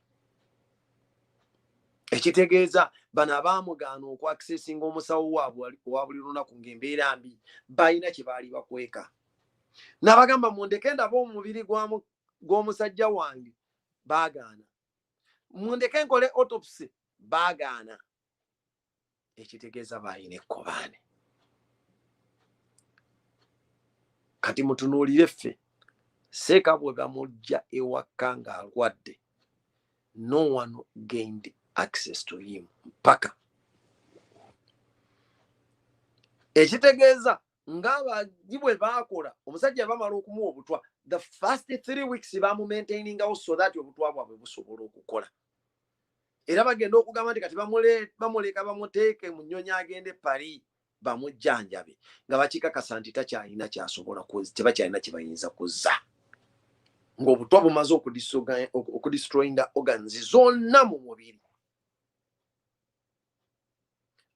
Ekitegeeza bano abaamugaana okwakisesinga omusawo waabwe owa buli lunaku ng'embeera mbi balina kye baali bakweka. N'abagamba mundeke ndaba omubiri gw'omusajja wange baagaana. Mundeke nkole autopsy baagaana. Ekitegeeza baalina ekkobaane. Kati mutunuulire ffe Seeka bwe bamujja ewaka ng'alwadde. No one gained access to him mpaka. Ekitegeeza ng'abaji bwe baakola omusajja bamala okumuwa obutwa the first 3 weeks bamumaintainingawo so that obutwa bwabwe busobola okukola. Era bagenda okugamba nti kati bamuleka bamuteeke mu nnyonyi agende Paris bamujjanjabe nga bakikakasa nti takyalina kyasobola tebakyalina kye bayinza kuzza. Ng'obutwa bumaze okudistroyinga organs zonna mu mubiri.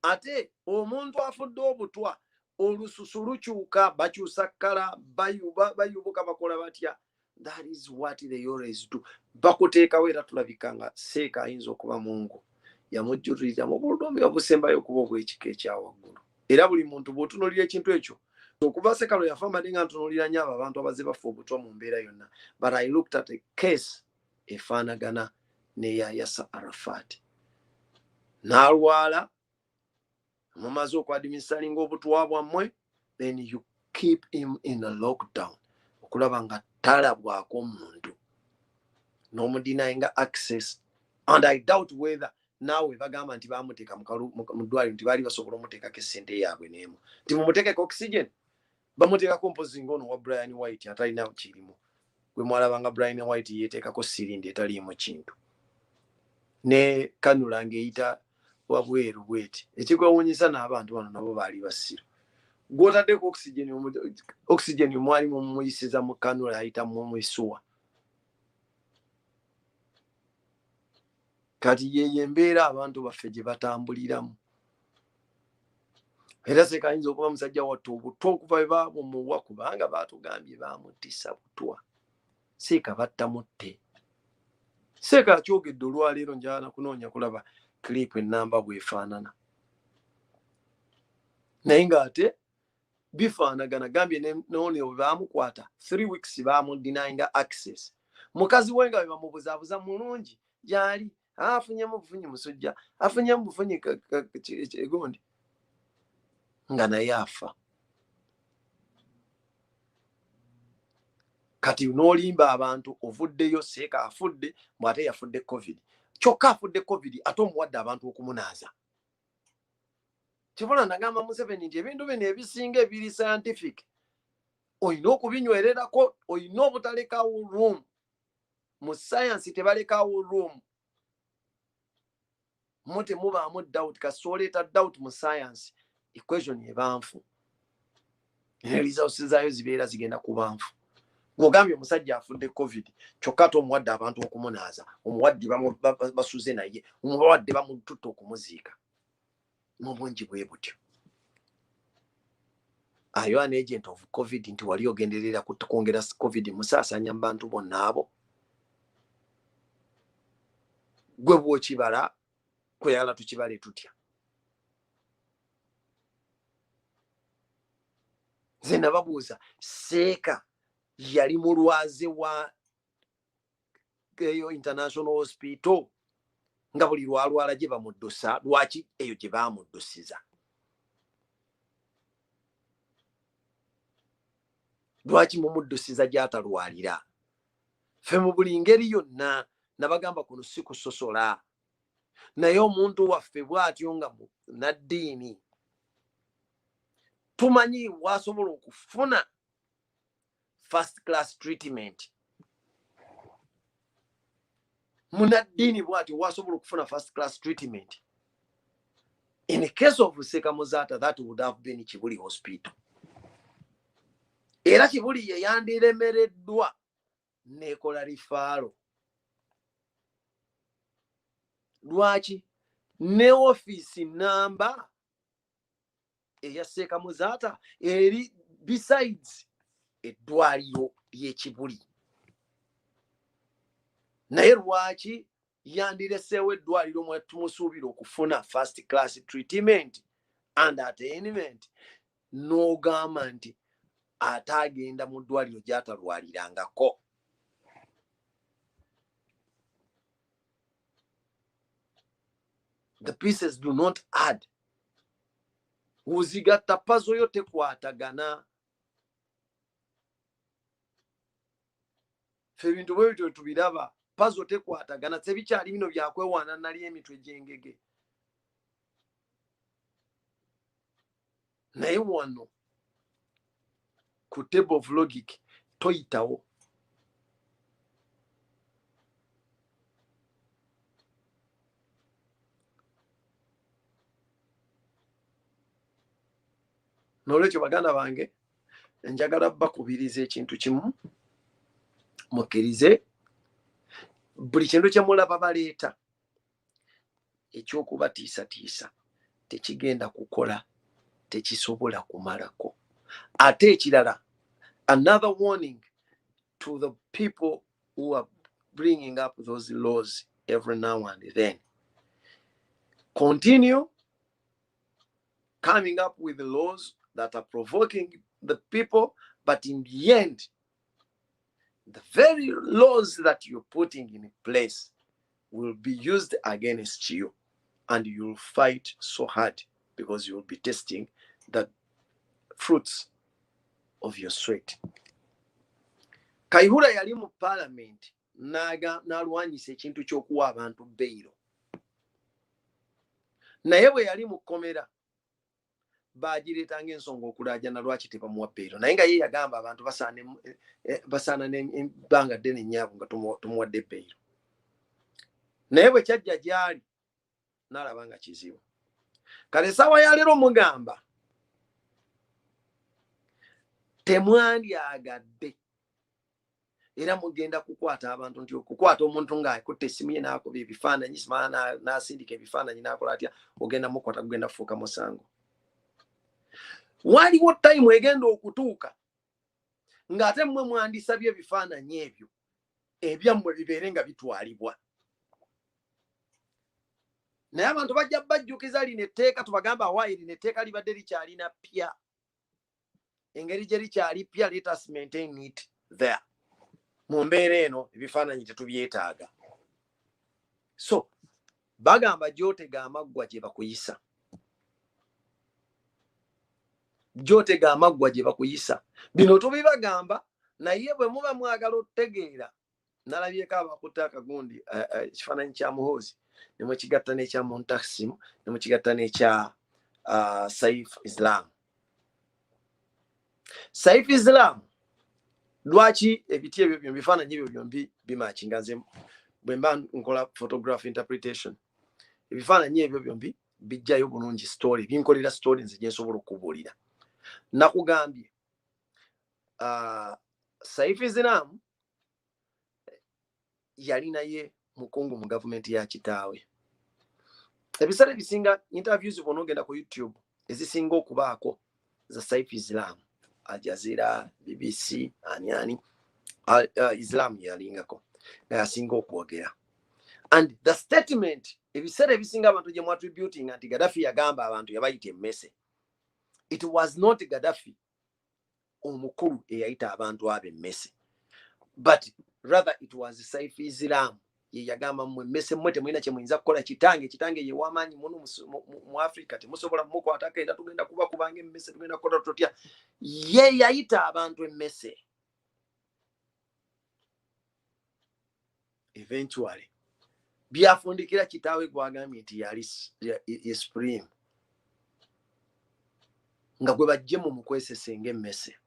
Ate omuntu afudde obutwa olususu lukyuka bakyusa kkala bayubuka bakola batya. That is what they always do. Bakuteekawo era tulabika nga Seeka ayinza okuba Mungu yamujjulirira mu bulumi obusembayo okuba obw'ekika ekyawaggulu. Era buli muntu bw'otunuulira ekintu ekyo okuba Seeka lwe yafa mbadde nga ntunuulira nnyo abo abantu abaze bafa obutwa mu mbeera yonna. But I looked at a case efaanagana n'eya Yasser Arafat. N'alwala mumaze okwadministeringa obutwa bwammwe, then you keep him in a lockdown okulaba nga talabwako muntu n'omudenyinga access. And I doubt whether naawe bagamba nti bamuteeka mu ddwaliro nti baali basobola omuteekako essente yaabwe n'emu nti mumuteekeko oxygen. Bamuteekako mpozi ng'ono wa Brian White atalina kirimu. Gwe mwalabanga Brian White yeeteekako sirindi etaliimu kintu ne kanula ng'eyita wabweru bweti. Ekikwewuunyisa n'abantu bano nabo baali basiru. Gw'otaddeko oxygen mwali mumuyisiza mu kanula ayita mu misuwa. Kati ye mbeera abantu baffe gye batambuliramu. Era Seeka ayinza okuba musajja wattu obutwa okuva bwe baabumuwa kubanga baatugambye baamutisa butwa. Seeka battamutte. Seeka akyogedde olwaleero njala kunoonya kulaba clip ennamba bw'efaanana. Naye ng'ate bifaanagana gambye n'oni bwe baamukwata 3 weeks baamudenyinga access. Mukazi we nga bwe bamubuzaabuza mulungi gy'ali afunyemu bufunyi musujja afunyemu bufunyi egondi nga naye afa. Kati n'olimba abantu ovuddeyo Seeka afudde bw'ate yafudde COVID. Kyokka afudde COVID ate omuwadde abantu okumunaaza. Kibona nagamba Museveni nti ebintu bino ebisinga ebiri scientific olina okubinywererako, olina obutalekawo room mu science tebalekawo room mote mubaamu doubt kasoleta doubt mu science equation ebanfu results zaayo zibeera zigenda kubanfu ng'ogambye omusajja afudde covid kyokka ate omuwadde abantu okumunaaza omuwadde basuze naye omuwadde bamututta okumuziika mu bungi bwe butyo ayo an agent of covid nti wali ogenderera kwongera covid musaasanya mu bantu bonna abo gwe bw'okibala kweyagala tukibale tutya nze nababuuza seeka yali mulwaze wa eyo international hospital nga buli lwalwala gye bamuddusa lwaki eyo gye baamuddusiza lwaki mumuddusiza gy'atalwalira ffe mu buli ngeri yonna nabagamba kuno si kusosola naye omuntu waffe bw'atyo nga naddiini tumanyi wasobola okufuna first class treatment munaddiini bw'atyo wasobola okufuna first class treatment in the case of Sekamuzata that would have been Kibuli hospital era Kibuli ye yandiremereddwa nekola rifaalo lwaki ne office number eya Sekamuzata eri besides eddwaliro ly'Ekibuli naye lwaki yandireseewo eddwaliro mwe tumusuubira okufuna first class treatment and attainment n'ogamba nti ate agenda mu ddwaliro gy'atalwalirangako the pieces do not add uzigatta pazo yo tekwatagana fe ebintu bwe bityo tubiraba pazo tekwatagana tebikyali bino byakwewaana nali emitwe gy'engege naye wano ku table of logic toyitawo n'olwekyo baganda bange njagala bakubiriza ekintu kimu mukkirize buli kintu kye mulaba baleeta ekyokubatiisatiisa tekigenda kukola tekisobola kumalako ate ekirala another warning to the people who are bringing up those laws every now and then continue coming up with the laws that are provoking the people, but in the end, the very laws that you're putting in place will be used against you, and you'll fight so hard because you'll be tasting the fruits of your sweat. Kayihura yali mu parliament n'alwanyisa ekintu ky'okuwa abantu beyiro, naye bwe yali mu kkomera bagireetanga ensonga okulaajana lwaki tebamuwa beyiro, naye nga ye yagamba abantu basaana n'ebbanga ddene nnyabo nga tumuwadde beyiro. Naye bwe kyajja gy'ali n'alaba nga kizibu. Kale essaawa ya leero mugamba temwandyagadde era mugenda kukwata abantu nti okukwata omuntu ng'akutte essimu ye n'akuba ebifaananyi n'asindika ebifaananyi n'akola atya ogenda mukwata kugenda kufuuka musango. Waliwo time egenda okutuuka ng'ate mmwe mwandisabye ebifaananyi ebyo ebyammwe bibeere nga bitwalibwa. Naye abantu bajja bajjukiza lino etteeka tubagamba awaayi lino etteeka libadde likyalina pya. Engeri gye likyali pya, let us maintain it there. Mu mbeera eno ebifaananyi tetubyetaaga. So bagamba gy'otega amaggwa gye bakuyisa. Gy'otega amaggwa gye bakuyisa. Bino tubibagamba naye bwe muba mwagala otegeera. Nalabyeko abakutte akagundi ekifaananyi kya Muhoozi ne mukigatta n'ekya Muntasim ne mukigatta n'ekya Saif Islam. Saif Islam lwaki ebiti ebyo byombi bifaananyi ebyo byombi bimakinga. Nze bwe mba nkola photograph interpretation, ebifaananyi ebyo byombi bijjayo bulungi story, binkolera story nze gyensobola okubuulira. Nakugambye Activism yali naye mukungu mu gavumenti ya kitaawe. Ebiseera ebisinga interviews bw'ona ogenda ku YouTube ezisinga okubaako za Activism, Al Jazeera, BBC, ani Islam yalingako asinga okwogera. And the statement, ebiseera ebisinga abantu gye attributing nti Gaddafi yagamba abantu yabayita emmese. It was not Gaddafi omukulu eyayita abantu abe emmese, but rather it was Activism ye yagamba mmwe emmese mmwe temulina kye muyinza kukola. Kitange ye w'amaanyi muno mu Africa, temusobola mukwatako era tugenda kuba kubanga emmese, tugenda kukola tutya. Ye yayita abantu emmese. Eventually byafundikira kitaawe gwagambye nti yali supreme nga gwe bajje mu mukwesesenga emmese.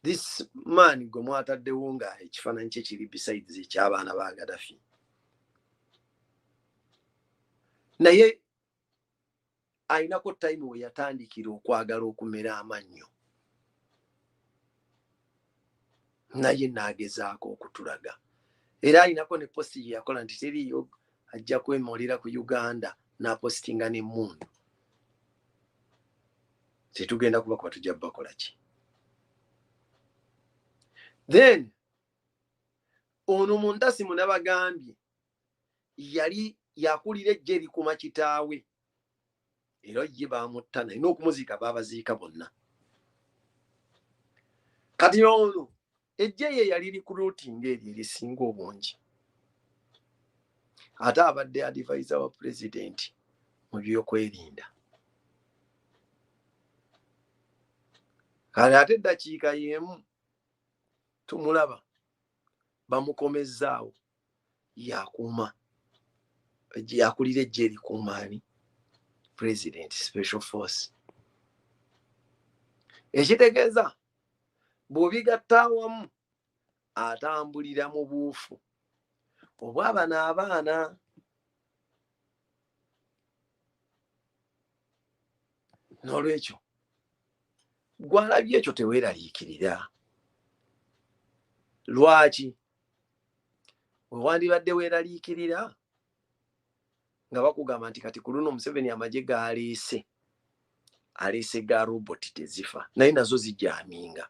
This man gwe mwataddewo nga ekifaananyi kye kiri besides eky'abaana ba Gaddafi. Naye ayinako time we yatandikira okwagala okumera amannyo, naye naagezaako okutulaga. Era ayinako ne posti gye yakola nti teriyo ajja kwemolera ku Uganda n'apostinga n'emmundu. Tetugenda kuba kuba tujja bakola ki. Then ono Muntasimu n'abagambye yali yakulira ejje erikuma kitaawe, era ye baamutta naye n'okumuziika baabaziika bonna. Kati ono ejje ye yali recruiting eryo erisinga obungi, ate abadde advisor wa president mu byokwerinda. Kale ate eddakiika y'emu tumulaba bamukomezzaawo yakuuma yakulira ejje erikuumaani president special force. Ekitegeeza bw'obigatta awamu atambulira mu buufu obw'abano abaana. N'olwekyo gwalabye ekyo teweeraliikirira. Lwaki? Bwe wandibadde weeraliikirira nga bakugamba nti kati ku luno Museveni amagye g'aleese, aleese ga roboti tezifa, naye nazo zijaaminga.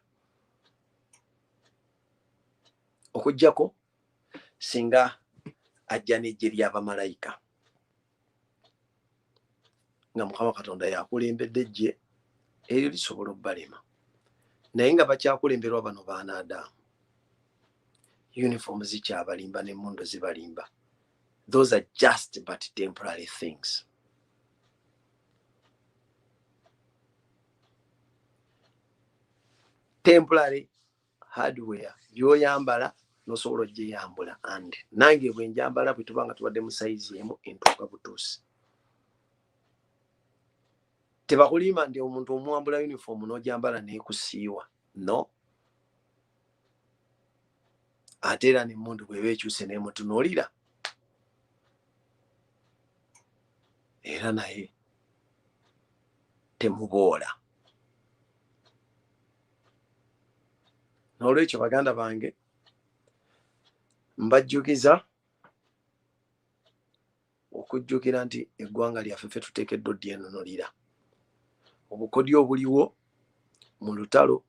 Okuggyako singa ajja n'ejje ly'abamalayika nga Mukama Katonda yakulembedde ejje eryo lisobola obbalema, naye nga bakyakulemberwa bano baanaadaamu. Uniform zikyabalimba n'emmundu zibalimba. Those are just but temporary things. Temporary hardware byoyambala nosobola ogyeyambula, and nange bwe njambala bwe tuba nga tubadde mu sayizi emu entuuka butuusi. Tebakulimba nti omuntu omuwambula uniform n'ogyambala n'ekusiiwa. No. Ate era n'emmundu bw'eba ekyuse n'emutunuulira, era naye temuboola. N'olwekyo baganda bange mbajjukiza okujjukira nti eggwanga lyaffe ffe tuteekeddwa odyenunulira. Obukodyo obuliwo mu lutalo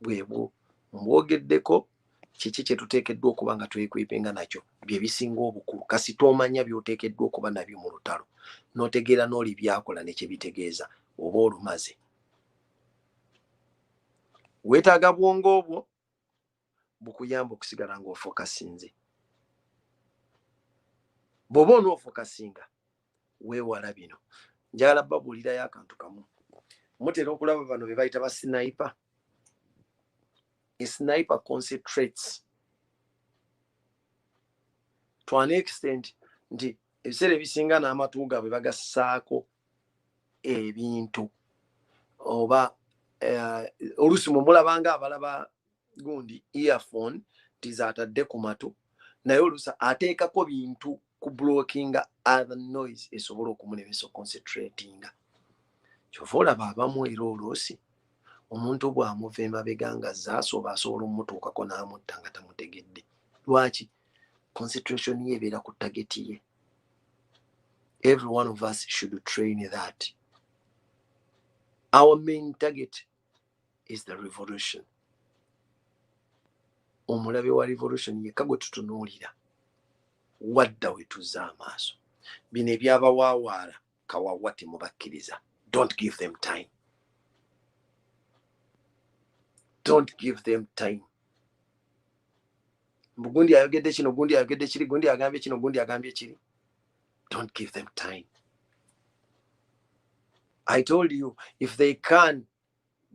bwebwo mbwogeddeko. Kiki kye tuteekeddwa okuba nga twekwepenga nakyo bye bisinga obukulu. Kasi tomanya by'oteekeddwa okuba nabyo mu lutalo, n'otegeera n'oli byakola ne kye bitegeeza, oba olumaze. Weetaaga bwongo obwo bukuyamba okusigala ng'ofokasinze. Bw'oba onoofokasinga weewala bino. Njagala babuulirayo akantu kamu. Mutera okulaba bano be bayita ba sniper. A sniper concentrates to an extent nti ebiseera ebisinga n'amatu gaabwe bagassaako ebintu oba olusi mulabanga abalaba gundi earphone tizatadde ku matu naye olusa ateekako bintu ku blocking other noise esobola okumulemesa concentrating. Kyova olaba abamu era oluusi omuntu bw'amuva emabega nga zaasoba asobola omutuukako n'amutta nga tamutegedde. Lwaki? Concentration ye ebeera ku target ye. Every one of us should train that. Our main target is the revolution. Omulabe wa revolution yekka gwe tutunuulira wadda we tuzza amaaso. Bino ebyabawaawaala kawawa temubakkiriza. Don't give them time. Don't give them time. Gundi ayogedde kino, gundi ayogedde kiri, gundi agambye kino, gundi agambye kiri. Don't give them time. I told you, if they can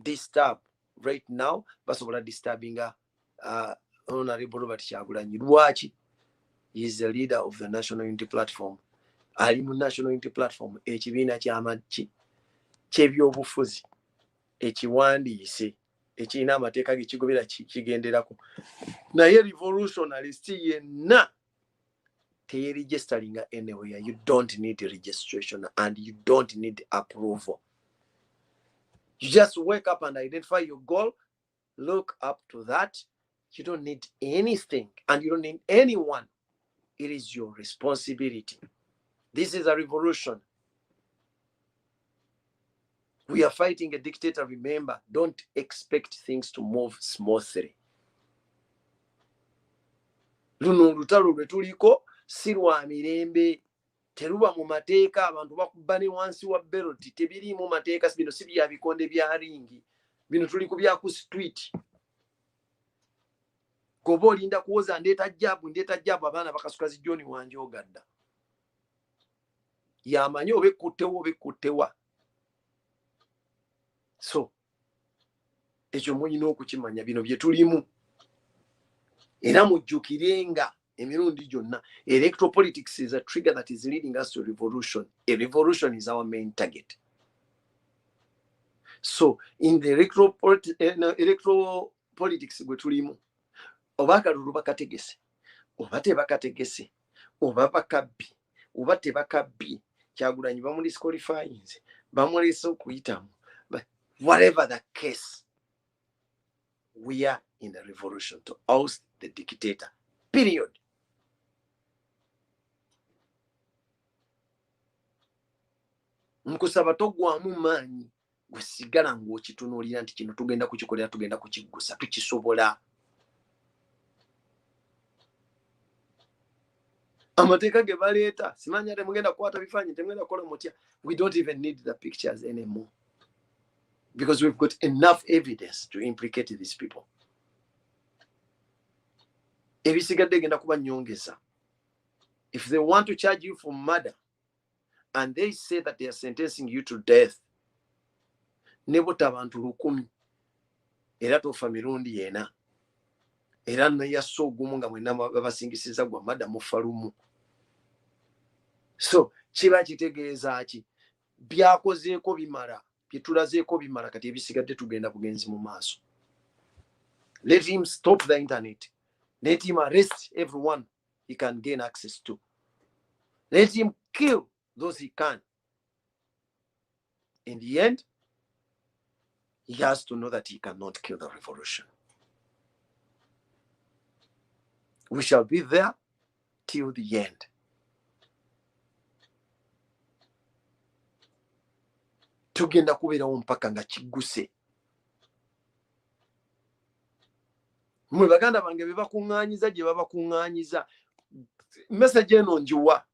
disturb right now, basobola disturbing Honorable Robert Kyagulanyi. Lwaki? He is the leader of the National Unity Platform. Ali mu National Unity Platform ekibiina ky'amagye ky'ebyobufuzi ekiwandiise ekirina amateeka gekigobera kigenderako. Naye revolutionalist yenna teyeregisteringa anywhere. You don't need registration and you don't need approval. You just wake up and identify your goal, look up to that. You don't need anything and you don't need anyone. It is your responsibility. This is a revolution. We are fighting a dictator. Remember, don't expect things to move smoothly. Luno olutalo lwe tuliko si lwa mirembe, teruba mu mateeka, abantu bakuba ne wansi wa beloti, tebiriimu mateeka, bino si bya bikonde bya ringi, bino tuli ku bya ku street. Gobo linda kuwoza ndeta jabu abaana bakasuka zi John wanje ogadda. Yamanyi obekkutewa. So, ekyo muyina okukimanya bino bye tulimu. Era mujjukirenga emirundi gyonna. Electoral politics is a trigger that is leading us to revolution. A revolution is our main target. So, in the electoral politics gwe tulimu, oba akalulu bakategese, oba tebakategese, oba bakabbi, oba tebakabbi, Kyagulanyi bamudisqualifyinze, bamulese okuyitamu. But whatever the case, we are in the revolution to oust the dictator. Period. Nkusaba togwamu maanyi gwe sigala ng'okitunuulira nti kino tugenda kukikolera, tugenda kukiggusa, tukisobola. Amateeka ge baleeta simanya temugenda kukwata bifaanyi, temugenda kukola mutya. We don't even need the pictures anymore because we've got enough evidence to implicate these people. Ebisigadde genda kuba nyongeza. If they want to charge you for murder and they say that they are sentencing you to death, nebota abantu 100 era tofa mirundi yena era nayaso ogumu nga mwenna babasingisiza gwa murder mufa lumu. So kiba kitegeeza ki byakozeeko bimala, byetulazeeko bimala, kati ebisigadde tugenda bugenzi mu maaso. Let him stop the internet. Let him arrest everyone he can gain access to. Let him kill those he can. In the end, he has to know that he cannot kill the revolution. We shall be there till the end. Tugenda kubeerawo mpaka nga kigguse. Mwe baganda bange be bakuŋŋaanyiza gye babakuŋŋaanyiza. Message eno njiwa.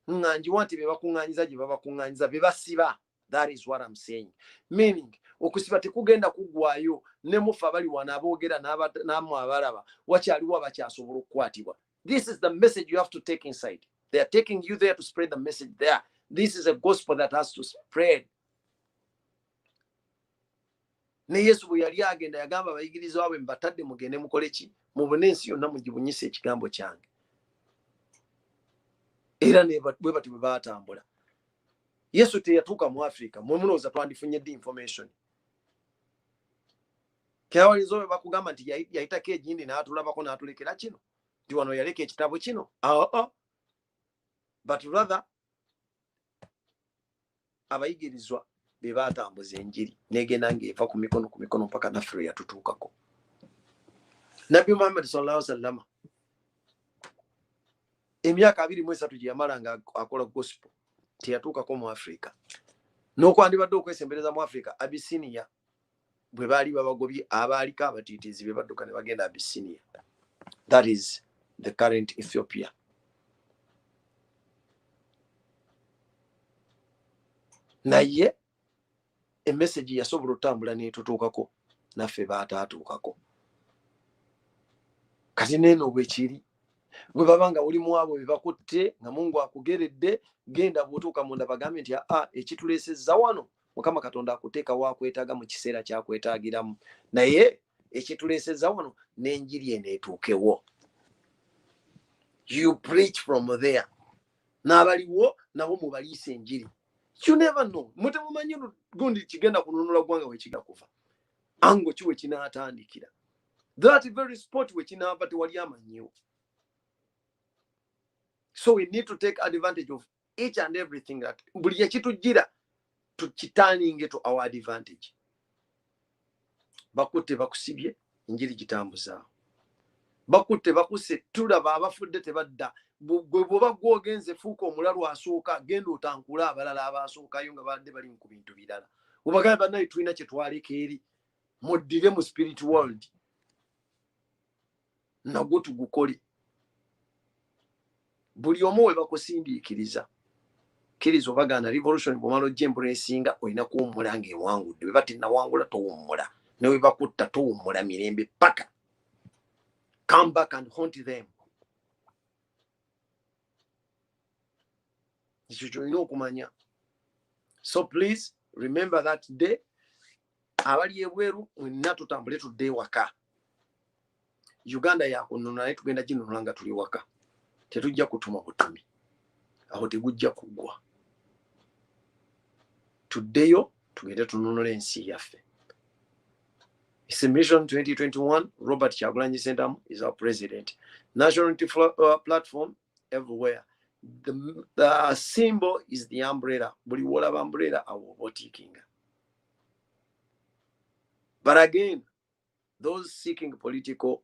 Njiwa nti be bakuŋŋaanyiza gye babakuŋŋaanyiza be basiba. That is what I'm saying. Meaning, okusiba tekugenda kuggwayo ne mufa bali wana aboogera n'amwe abalaba wakyaliwo abakyasobola okukwatibwa. This is the message you have to take inside. They are taking you there to spread the message there. This is a gospel that has to spread. Ne Yesu bwe yali agenda yagamba abayigirizwa be mbatadde mugende mukole ki? Mubone ensi yonna mugibunyise ekigambo kyange. Era ne bwe bati bwe baatambula. Yesu teyatuuka mu Africa. Mwe munooza twandifunye ddi information. kyawalizo bwe bakugamba nti yayitako egindi n'atulabako n'atulekera kino nti wano yaleka ekitabo kino but rather abayigirizwa be batambuza enjiri negenda ng'eva ku mikono mpaka naffe lwe yatutuukako. Nabbi Muhammad sallallahu alaihi wasallam emyaka 23 gye yamala nga akola gospel teyatuukako mu Africa. N'okwandibadde okwesembereza mu Africa, Abyssinia bwe baali babagobye abaaliko abatiitiizi be badduka ne bagenda Abyssinia. That is the current Ethiopia. Naye emessage yasobola otambula n'etutuukako naffe baataatuukako. Kati neno bwekiri bwe babanga oli mu abo be bakutte nga Mungu akugeredde, genda bw'otuuka munda bagambe nti ekituleesezza wano Mukama Katonda akuteeka waakwetaaga mu kiseera kyakwetaagiramu, naye ekituleesezza wano n'enjiri eno etuukewo. You preach from there. N'abaliwo nabo mubaliisa enjiri. You never know. Mutemumanyi gundi kigenda kununula gwanga we kiga kufa. Ango kiwe kinaatandikira. That very spot we kinaava tewali amanyiwo. So we need to take advantage of each and everything that buli ekitujjira tukitaninge to our advantage. Bakutte bakusibye enjiri gitambuzaawo. Bakutte bakuse tulaba abafudde tebadda. Bwe bwoba gwogenze fuuka omulalu asooka genda otankula abalala abaasookayo nga badde bali ku bintu birala. Obagamba bannaye tulina kye twaleka eri. Muddire mu spirit world. Nagwo tugukole. Buli omu we bakusindiikiriza. Kkiriza obagaana revolution bw'omala ojja embuleesinga olina kuwummula ng'ewangudde. Bwe bati nawangula towummula. Ne we bakutta towummula mirembe paka. Come back and haunt them. So please remember that day. Abali ebweru mwenna tutambule tudde waka. Uganda yakunona naye tugenda ginunula nga tuli waka. Tetujja kutuma butumi. Aho tegujja kugwa. Tuddeyo tugende tununula ensi yaffe. It's a mission 2021. Robert Kyagulanyi Sentamu is our president. National Unity platform everywhere. The symbol is the umbrella. Buli wolaba umbrella awo botikinga. But again, those seeking political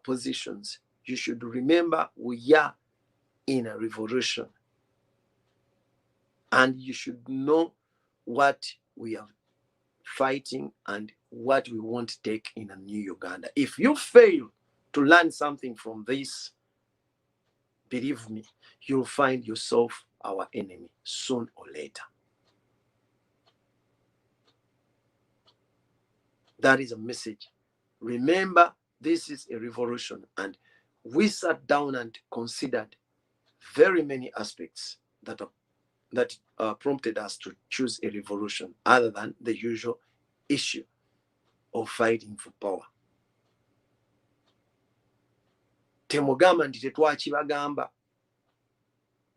positions, you should remember we are in a revolution. And you should know what we are fighting and what we want to take in a new Uganda. If you fail to learn something from this, believe me, you'll find yourself our enemy soon or later. That is a message. Remember, this is a revolution, and we sat down and considered very many aspects that prompted us to choose a revolution other than the usual issue of fighting for power. Temugamba nti tetwakibagamba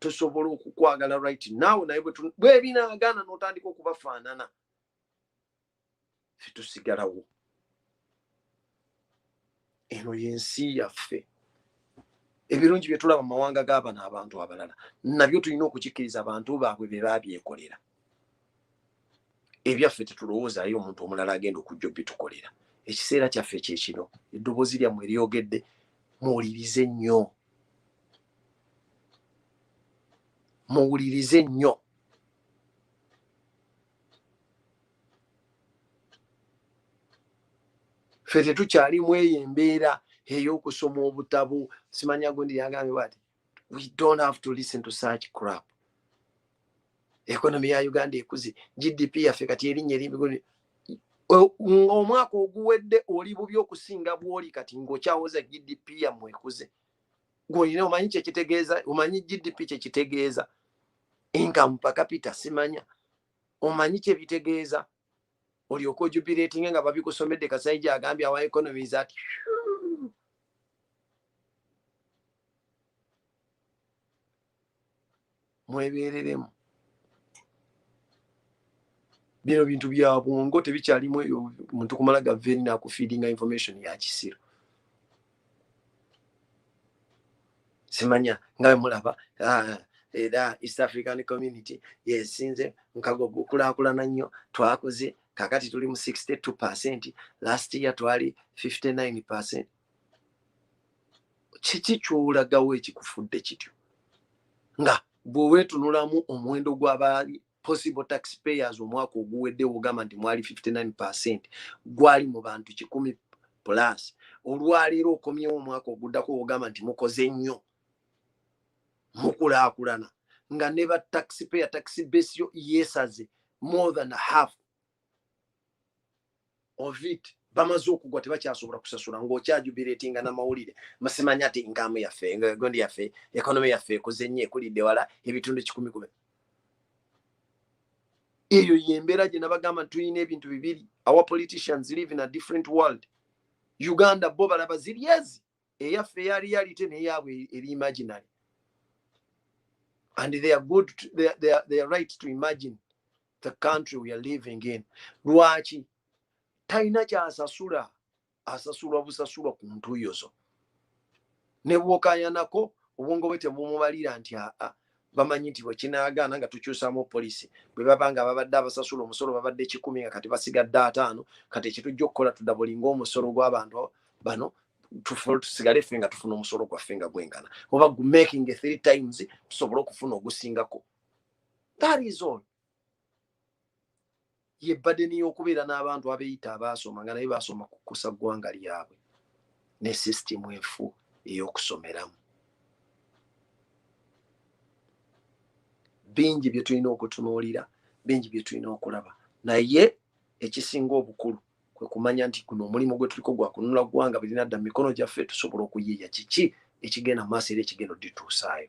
tusobola okukwagala right now naye bwe binaagana n'otandika okubafaanana tusigalawo. Eno y'ensi yaffe. Ebirungi bye tulaba mu mawanga g'aba n'abantu abalala nabyo tulina okukikkiriza abantu baabwe be baabyekolera. Ebyaffe tetulowoozayo omuntu omulala agenda okujja obitukolera. Ekiseera kyaffe kye kino. Eddoboozi lyammwe eryogedde muwulirize nnyo. Muwulirize nnyo. Ffe tetukyalimu eyo embeera ey'okusoma obutabu. Simanya gundi yagambye bw'ati, we don't have to listen to such crap. Economy ya Uganda ekuze. GDP yaffe kati erinnya erimbi. Omwaka oguwedde oli bubi okusinga bw'oli kati ng'okyawoza GDP yammwe ekuze. Gw'olina omanyi kye kitegeeza, omanyi GDP kye kitegeeza. Income per capita simanya. Omanyi kye bitegeeza. Olyoka ojubilating nga babikusomedde Kasajja agambye our economy is at mwebeereremu. bino bintu bya bwongo tebikyalimu omuntu kumala gaveni nakufeedinga information ya kisiro. Simanya nga mulaba era East African Community yesinze nkago gukulakulana nnyo twakoze kakati tuli mu 62%, last year twali 59%. Kiki kyolagawo ekikufudde kityo nga bwe tunulamu omuwendo gw'abali possible taxpayers omwaka oguwedde ogamba nti mwali 59%, gwali mu bantu 100 plus. Olwaleero okomyewo omwaka oguddako ogamba nti mukoze nnyo mukulaakulana nga ne ba taxpayer tax base yo yesaze more than half of it. Bamaze okugwa tebakyasobola kusasula ng'okyajubireetinga n'amawulire masimanya ati ngamu yaffe gondi yaffe economy yaffe ekoze nnyo ekulidde wala ebitundu 10. Eyo yembeera gye nabagamba tulina ebintu bibiri. Our politicians live in a different world. Uganda bo balaba ziriezi eyaffe eya reality n'eyaabwe eri imaginary, and they are good they are right to imagine the country we are living in. Lwaki talina kyasasula, asasula busasulwa ku ntuuyo zo ne bwokayanako obwongo bwe tebumubalira nti bamanyi nti bwekinagaana nga tukyusamu polisi bwe babanga babadde abasasula omusolo babadde 10 nga kati basigadde 5, kati ekitujja okukola tudabulinga omusolo gw'abantu bano tusigale ffe nga tufuna omusolo gwaffe nga gwengana oba making 3 times tusobole okufuna ogusingako. That is all. Ye badeni y'okubeera n'abantu abeeyita abaasoma nga naye baasoma kukusa ggwanga lyabwe ne system enfu ey'okusomeramu. Bingi bye tulina okutunuulira, bingi bye tulina okulaba, naye ekisinga obukulu kwe kumanya nti guno omulimu gwe tuliko gwa kununula ggwanga birina dda mikono gyaffe tusobole okuyiiya kiki ekigenda maaso era ekigenda dituusaayo.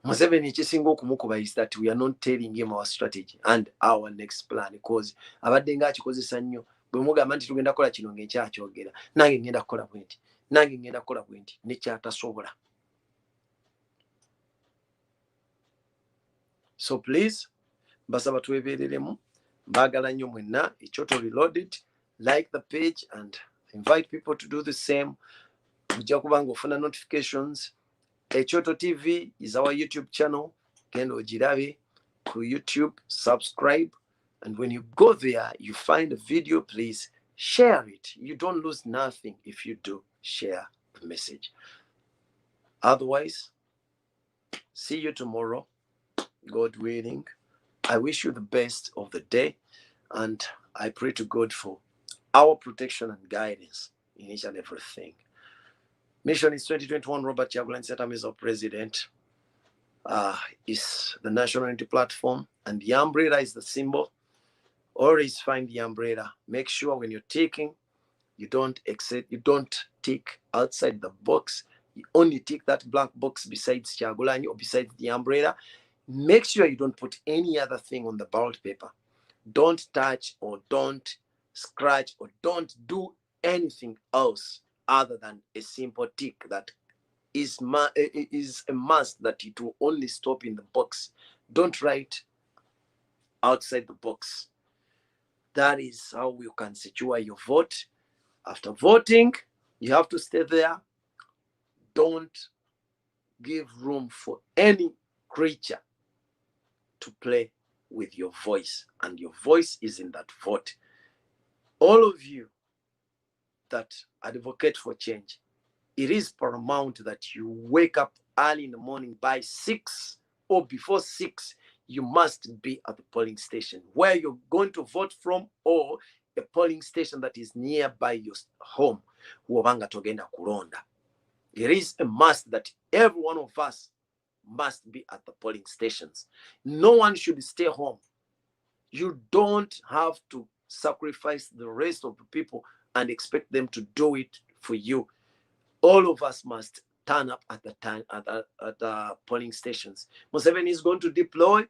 Museveni ekisinga okumukuba is that we are not telling him our strategy and our next plan, because abadde nga akikozesa nnyo bwe mugamba nti tugenda kukola kino ng'ekyakyogera nange ngenda kukola bwenti nange ngenda kukola bwenti nekyatasobola. So please basaba twebereremu, mbagala nnyo mwenna. Ekyoto Reloaded, like the page and invite people to do the same. Ojja kubanga ofuna notifications. Ekyoto TV is our YouTube channel. Genda ogirabe ku YouTube, subscribe, and when you go there you find a video, please share it. You don't lose nothing if you do share the message. Otherwise, see you tomorrow, God willing. I wish you the best of the day, and I pray to God for our protection and guidance in each and everything. Mission is 2021. Robert Kyagulanyi Ssentamu is our president. Is the National Unity Platform, and the umbrella is the symbol. Always find the umbrella. Make sure when you're taking, you don't tick outside the box. You only tick that blank box besides Kyagulanyi or besides the umbrella. Make sure you don't put any other thing on the ballot paper. Don't touch or don't scratch or don't do anything else other than a simple tick that is a must, that it will only stop in the box. Don't write outside the box. That is how you can secure your vote. After voting, you have to stay there. Don't give room for any creature to play with your voice, and your voice is in that vote. All of you that advocate for change, it is paramount that you wake up early in the morning by 6 or before 6. You must be at the polling station where you're going to vote from, or a polling station that is nearby your home. It is a must that every one of us must be at the polling stations. No one should stay home. You don't have to sacrifice the rest of the people and expect them to do it for you. All of us must turn up at the time at the polling stations. Museveni is going to deploy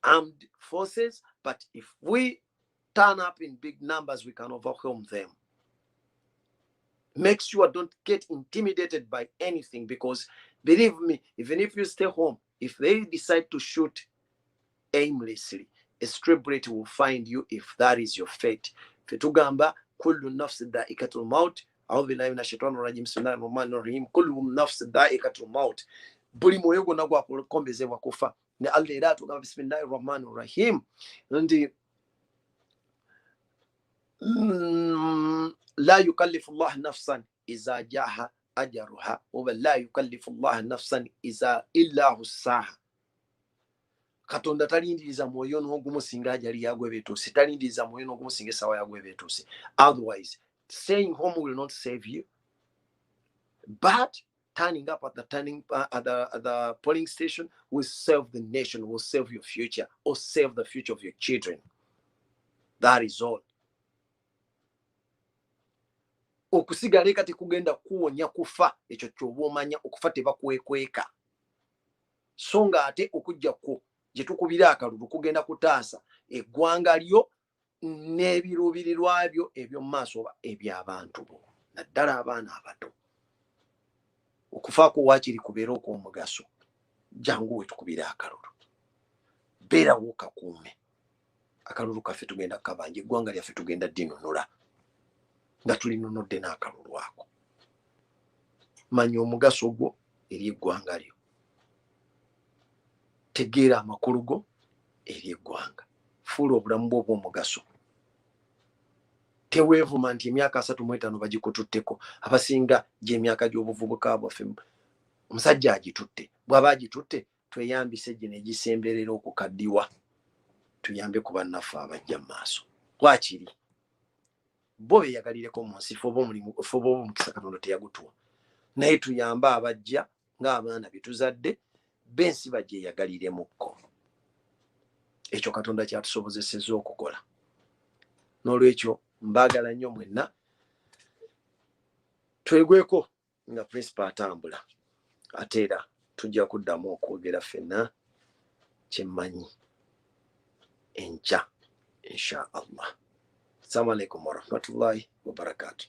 armed forces, but if we turn up in big numbers, we can overwhelm them. Make sure don't get intimidated by anything, because believe me, even if you stay home, if they decide to shoot aimlessly, a stray bullet will find you if that is your fate. Fetugamba kullu nafsi da'ikatul maut. A'udhu billahi minash shaitanir rajim. Bismillahir rahmanir rahim. Kullu nafsi da'ikatul maut. Buli moyo gonna gwakombezebwa kufa. Ne Allah era tugamba bismillahir rahmanir rahim. Ndi la yukallifu Allah nafsan iza jaha ajaruha wa la yukallifu Allah nafsan iza illa husaha. Katonda talindiriza mwoyo n'ogumu singa ajali yagwe betuuse, talindiriza mwoyo n'ogumu singa esawa yagwe betuuse. Otherwise, staying home will not save you, but turning up at the polling station will save the nation, will save your future, or save the future of your children. That is all. Okusigala kati kugenda kuwonya kufa, ekyo ky'oba omanya okufa tebakwekweka. So nga ate okujja ku gye tukubira akalulu kugenda kutaasa eggwanga lyo n'ebiruubirirwa byo eby'omu maaso oba eby'abantu bo, naddala abaana abato. Okufaako waakiri kubeera okw'omugaso. Jangu we tukubira akalulu. Beerawo kakuume. Akalulu kaffe tugenda kabanja, eggwanga lyaffe tugenda dinunula nga tulinunudde n'akalulu ako. Manya omugaso gwo eri eggwanga lyo. Tegeera amakulu go eri eggwanga. Fuula obulamu bwo obw'omugaso. Teweevuma nti emyaka 35 bagikututteko. Abasinga gy'emyaka gy'obuvubuka bwaffe omusajja agitutte. Bw'aba agitutte tweyambise gye ne gisemberera okukaddiwa. Tuyambe ku bannaffe abajja mu maaso. Wakiri bo beeyagalireko mu nsi, ffe oba omukisa Katonda teyagutuwa. Naye tuyambe abajja ng'abaana bye tuzadde bensi bagyeyagaliremukko. Ekyo Katonda kyatusobozesezza okukola. N'olwekyo mbaagala nnyo mwenna twegweko nga principal atambula, ate era tujja kuddamu okwogera ffenna kyemmanyi enkya insha Allah. Assalamu alaikum warahmatullahi wabarakatuh.